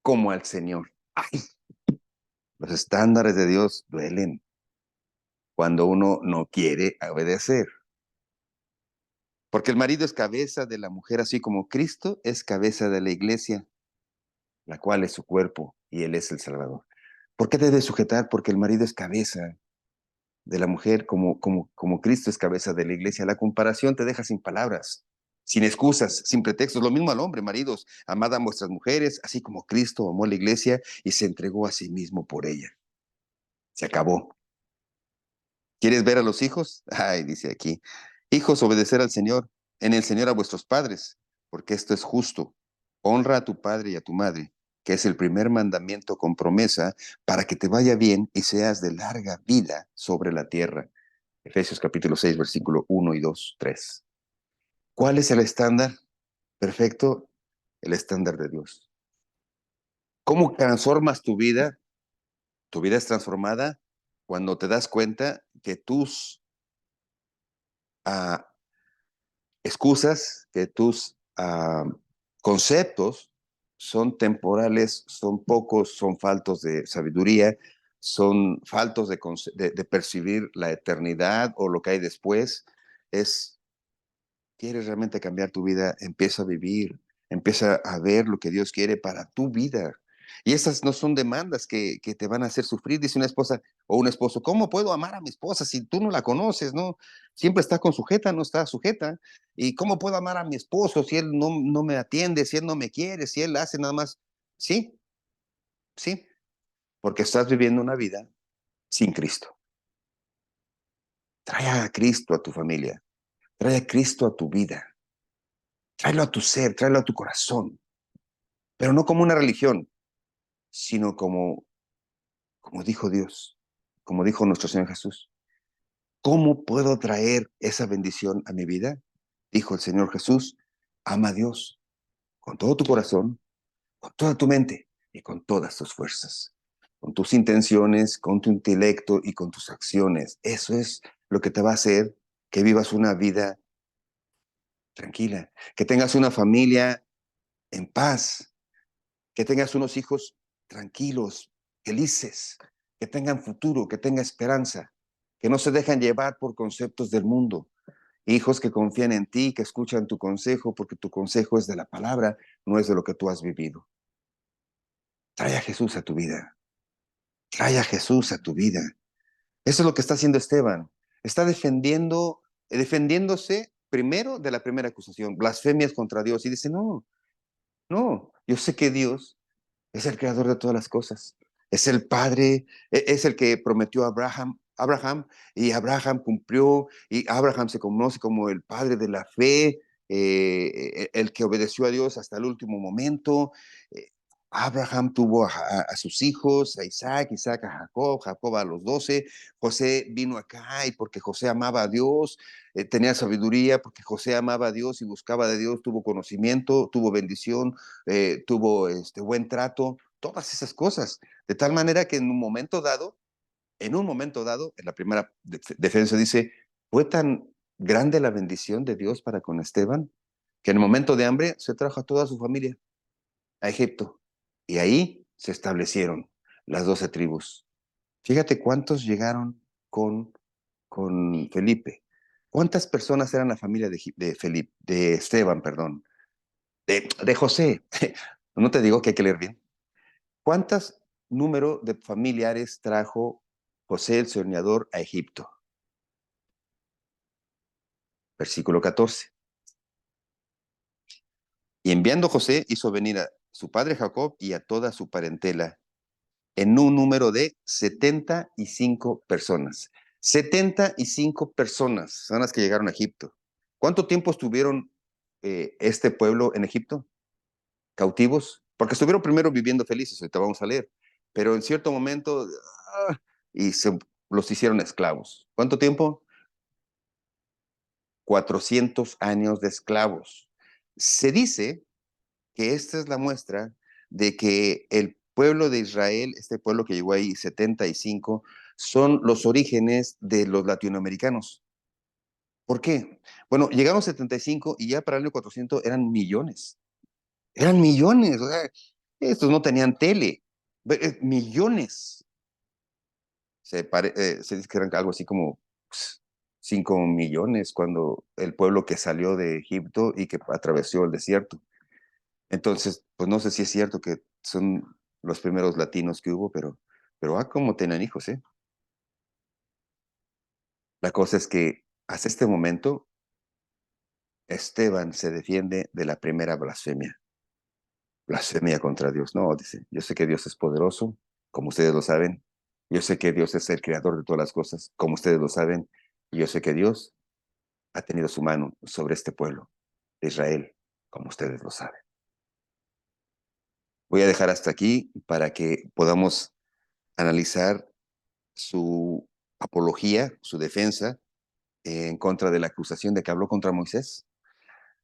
Como al Señor. Ay, los estándares de Dios duelen cuando uno no quiere obedecer. Porque el marido es cabeza de la mujer, así como Cristo es cabeza de la iglesia, la cual es su cuerpo y Él es el Salvador. ¿Por qué debe sujetar? Porque el marido es cabeza de la mujer como Cristo es cabeza de la iglesia. La comparación te deja sin palabras, sin excusas, sin pretextos. Lo mismo al hombre, maridos, amad a vuestras mujeres, así como Cristo amó a la iglesia y se entregó a sí mismo por ella. Se acabó. ¿Quieres ver a los hijos? Ay, dice aquí, hijos, obedecer al Señor, en el Señor a vuestros padres, porque esto es justo. Honra a tu padre y a tu madre, que es el primer mandamiento con promesa para que te vaya bien y seas de larga vida sobre la tierra. Efesios capítulo 6, versículo 1 y 2, 3. ¿Cuál es el estándar perfecto? El estándar de Dios. ¿Cómo transformas tu vida? Tu vida es transformada cuando te das cuenta que tus uh, excusas, que tus conceptos son temporales, son pocos, son faltos de sabiduría, son faltos de percibir la eternidad o lo que hay después. Es quieres realmente cambiar tu vida, empieza a vivir, empieza a ver lo que Dios quiere para tu vida. Y esas no son demandas que te van a hacer sufrir, dice una esposa o un esposo. ¿Cómo puedo amar a mi esposa si tú no la conoces, no? Siempre está con sujeta, no está sujeta. ¿Y cómo puedo amar a mi esposo si él no me atiende, si él no me quiere, si él hace nada más? Sí, sí, porque estás viviendo una vida sin Cristo. Trae a Cristo a tu familia, trae a Cristo a tu vida, tráelo a tu ser, tráelo a tu corazón, pero no como una religión, sino como dijo Dios, como dijo nuestro Señor Jesús. ¿Cómo puedo traer esa bendición a mi vida? Dijo el Señor Jesús, ama a Dios con todo tu corazón, con toda tu mente y con todas tus fuerzas, con tus intenciones, con tu intelecto y con tus acciones. Eso es lo que te va a hacer que vivas una vida tranquila, que tengas una familia en paz, que tengas unos hijos tranquilos, felices, que tengan futuro, que tengan esperanza, que no se dejan llevar por conceptos del mundo. Hijos que confían en ti, que escuchan tu consejo, porque tu consejo es de la palabra, no es de lo que tú has vivido. Trae a Jesús a tu vida. Trae a Jesús a tu vida. Eso es lo que está haciendo Esteban. Está defendiéndose primero de la primera acusación, blasfemias contra Dios. Y dice, no, no, yo sé que Dios es el creador de todas las cosas. Es el Padre, es el que prometió a Abraham, y Abraham cumplió, y Abraham se conoce como el padre de la fe, el que obedeció a Dios hasta el último momento. Eh, Abraham tuvo a sus hijos, a Isaac, Isaac a Jacob, Jacob a los 12. José vino acá y porque José amaba a Dios, tenía sabiduría, porque José amaba a Dios y buscaba de Dios, tuvo conocimiento, tuvo bendición, tuvo buen trato, todas esas cosas. De tal manera que en un momento dado, en la primera defensa dice, fue tan grande la bendición de Dios para con Esteban, que en el momento de hambre se trajo a toda su familia a Egipto. Y ahí se establecieron las 12 tribus. Fíjate cuántos llegaron con Felipe. ¿Cuántas personas eran la familia de Felipe, de Esteban, perdón? De José. No te digo que hay que leer bien. ¿Cuántos número de familiares trajo José el soñador a Egipto? Versículo 14. Y enviando José hizo venir a su padre Jacob y a toda su parentela en un número de 75 personas. 75 personas son las que llegaron a Egipto. ¿Cuánto tiempo estuvieron este pueblo en Egipto? Cautivos, porque estuvieron primero viviendo felices, ahorita vamos a leer, pero en cierto momento ah, y los hicieron esclavos. ¿Cuánto tiempo? 400 años de esclavos. Se dice que esta es la muestra de que el pueblo de Israel, este pueblo que llegó ahí 75, son los orígenes de los latinoamericanos. ¿Por qué? Bueno, llegaron 75 y ya para el año 400 eran millones. Eran millones, o sea, estos no tenían tele. Millones. Se dice que eran algo así como 5 millones cuando el pueblo que salió de Egipto y que atravesó el desierto. Entonces, pues no sé si es cierto que son los primeros latinos que hubo, pero cómo tenían hijos, ¿eh? La cosa es que hasta este momento Esteban se defiende de la primera blasfemia. Blasfemia contra Dios. No, dice, yo sé que Dios es poderoso, como ustedes lo saben. Yo sé que Dios es el creador de todas las cosas, como ustedes lo saben. Y yo sé que Dios ha tenido su mano sobre este pueblo de Israel, como ustedes lo saben. Voy a dejar hasta aquí para que podamos analizar su apología, su defensa en contra de la acusación de que habló contra Moisés.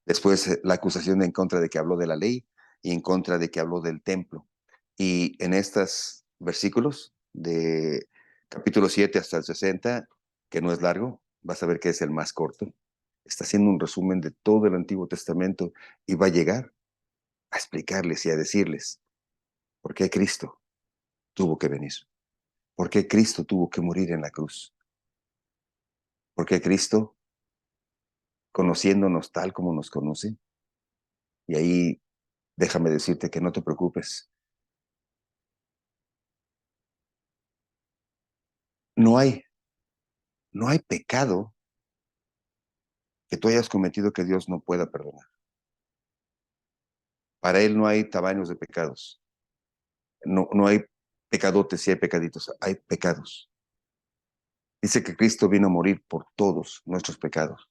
Después la acusación en contra de que habló de la ley y en contra de que habló del templo. Y en estos versículos de capítulo 7 hasta el 60, que no es largo, vas a ver que es el más corto. Está haciendo un resumen de todo el Antiguo Testamento y va a llegar a explicarles y a decirles por qué Cristo tuvo que venir, por qué Cristo tuvo que morir en la cruz, por qué Cristo, conociéndonos tal como nos conoce, y ahí déjame decirte que no te preocupes. No hay, no hay pecado que tú hayas cometido que Dios no pueda perdonar. Para Él no hay tamaños de pecados. No, no hay pecadotes, sí hay pecaditos, hay pecados. Dice que Cristo vino a morir por todos nuestros pecados.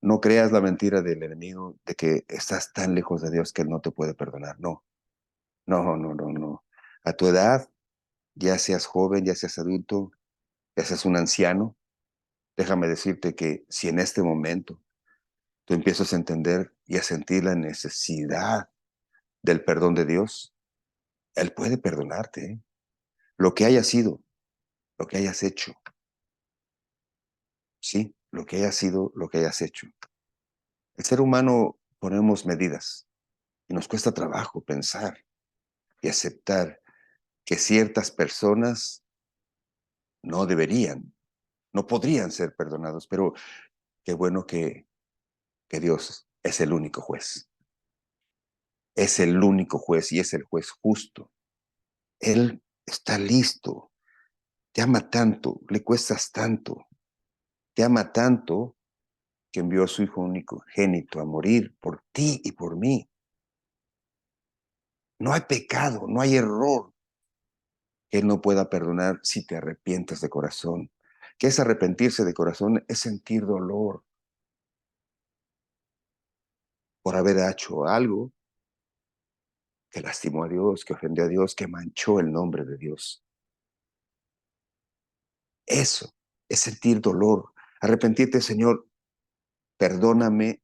No creas la mentira del enemigo de que estás tan lejos de Dios que Él no te puede perdonar. No, no, no, no, no. A tu edad, ya seas joven, ya seas adulto, ya seas un anciano, Déjame decirte que si en este momento tú empiezas a entender y a sentir la necesidad del perdón de Dios, Él puede perdonarte, ¿eh? Lo que haya sido, lo que hayas hecho, sí, lo que haya sido, lo que hayas hecho. El ser humano ponemos medidas y nos cuesta trabajo pensar y aceptar que ciertas personas no deberían, no podrían ser perdonados, pero qué bueno que Dios es el único juez. Es el único juez y es el juez justo. Él está listo, te ama tanto, le cuestas tanto, te ama tanto que envió a su Hijo único, génito, a morir por ti y por mí. No hay pecado, no hay error que Él no pueda perdonar si te arrepientes de corazón. ¿Qué es arrepentirse de corazón? Es sentir dolor por haber hecho algo que lastimó a Dios, que ofendió a Dios, que manchó el nombre de Dios. Eso es sentir dolor. Arrepentirte, Señor, perdóname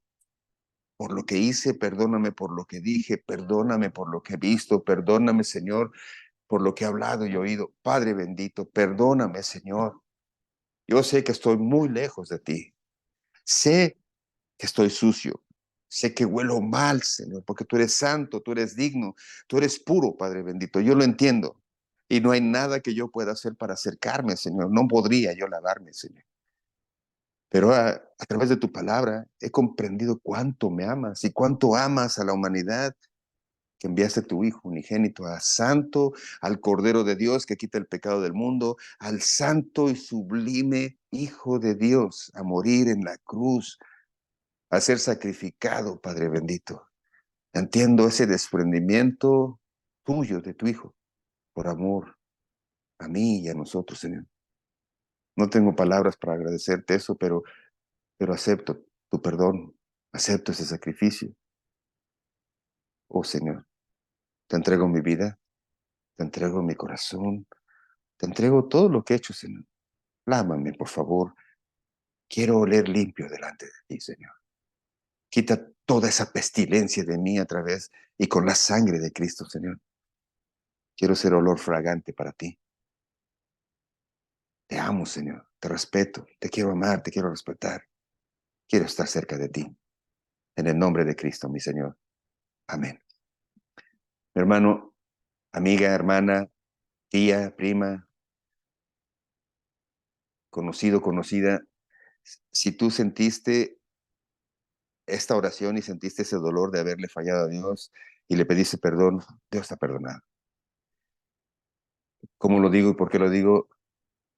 por lo que hice, perdóname por lo que dije, perdóname por lo que he visto, perdóname, Señor, por lo que he hablado y oído. Padre bendito, perdóname, Señor. Yo sé que estoy muy lejos de ti. Sé que estoy sucio. Sé que huelo mal, Señor, porque tú eres santo, tú eres digno, tú eres puro, Padre bendito. Yo lo entiendo. Y no hay nada que yo pueda hacer para acercarme, Señor. No podría yo lavarme, Señor. Pero a través de tu palabra he comprendido cuánto me amas y cuánto amas a la humanidad que enviaste a tu Hijo unigénito, a Santo, al Cordero de Dios que quita el pecado del mundo, al Santo y sublime Hijo de Dios, a morir en la cruz, a ser sacrificado, Padre bendito. Entiendo ese desprendimiento tuyo de tu Hijo por amor a mí y a nosotros, Señor. No tengo palabras para agradecerte eso, pero acepto tu perdón, acepto ese sacrificio. Oh Señor, te entrego mi vida, te entrego mi corazón, te entrego todo lo que he hecho, Señor. Lávame, por favor. Quiero oler limpio delante de ti, Señor. Quita toda esa pestilencia de mí a través y con la sangre de Cristo, Señor. Quiero ser olor fragante para ti. Te amo, Señor. Te respeto. Te quiero amar, te quiero respetar. Quiero estar cerca de ti. En el nombre de Cristo, mi Señor. Amén. Mi hermano, amiga, hermana, tía, prima, conocido, conocida, si tú sentiste esta oración y sentiste ese dolor de haberle fallado a Dios y le pediste perdón, Dios te ha perdonado. ¿Cómo lo digo y por qué lo digo?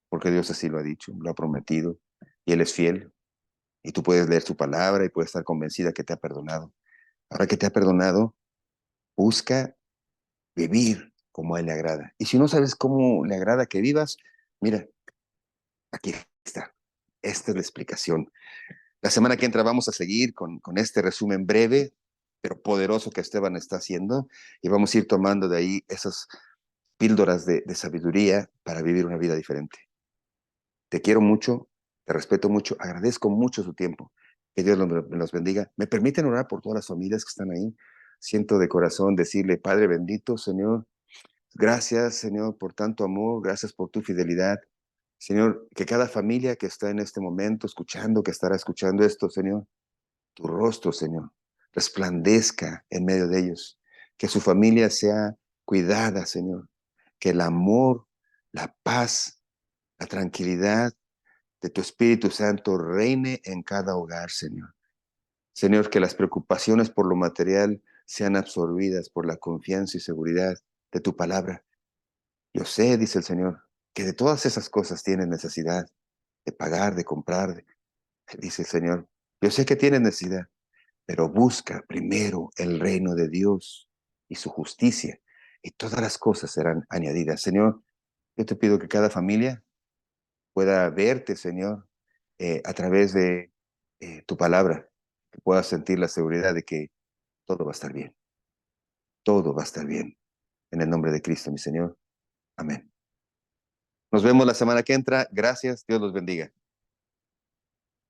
Porque Dios así lo ha dicho, lo ha prometido y Él es fiel. Y tú puedes leer su palabra y puedes estar convencida que te ha perdonado. Ahora que te ha perdonado, busca vivir como a Él le agrada. Y si no sabes cómo le agrada que vivas, mira, aquí está. Esta es la explicación. La semana que entra vamos a seguir con este resumen breve, pero poderoso que Esteban está haciendo y vamos a ir tomando de ahí esas píldoras de sabiduría para vivir una vida diferente. Te quiero mucho, te respeto mucho, agradezco mucho su tiempo. Que Dios los bendiga. ¿Me permiten orar por todas las familias que están ahí? Siento de corazón decirle, Padre bendito, Señor, gracias, Señor, por tanto amor, gracias por tu fidelidad. Señor, que cada familia que está en este momento escuchando, que estará escuchando esto, Señor, tu rostro, Señor, resplandezca en medio de ellos. Que su familia sea cuidada, Señor. Que el amor, la paz, la tranquilidad de tu Espíritu Santo reine en cada hogar, Señor. Señor, que las preocupaciones por lo material sean absorbidas por la confianza y seguridad de tu palabra. Yo sé, dice el Señor, que de todas esas cosas tienes necesidad de pagar, de comprar, dice el Señor. Yo sé que tienes necesidad, pero busca primero el reino de Dios y su justicia, y todas las cosas serán añadidas. Señor, yo te pido que cada familia pueda verte, Señor, a través de tu palabra, que pueda sentir la seguridad de que todo va a estar bien, todo va a estar bien. En el nombre de Cristo, mi Señor. Amén. Nos vemos la semana que entra. Gracias. Dios los bendiga.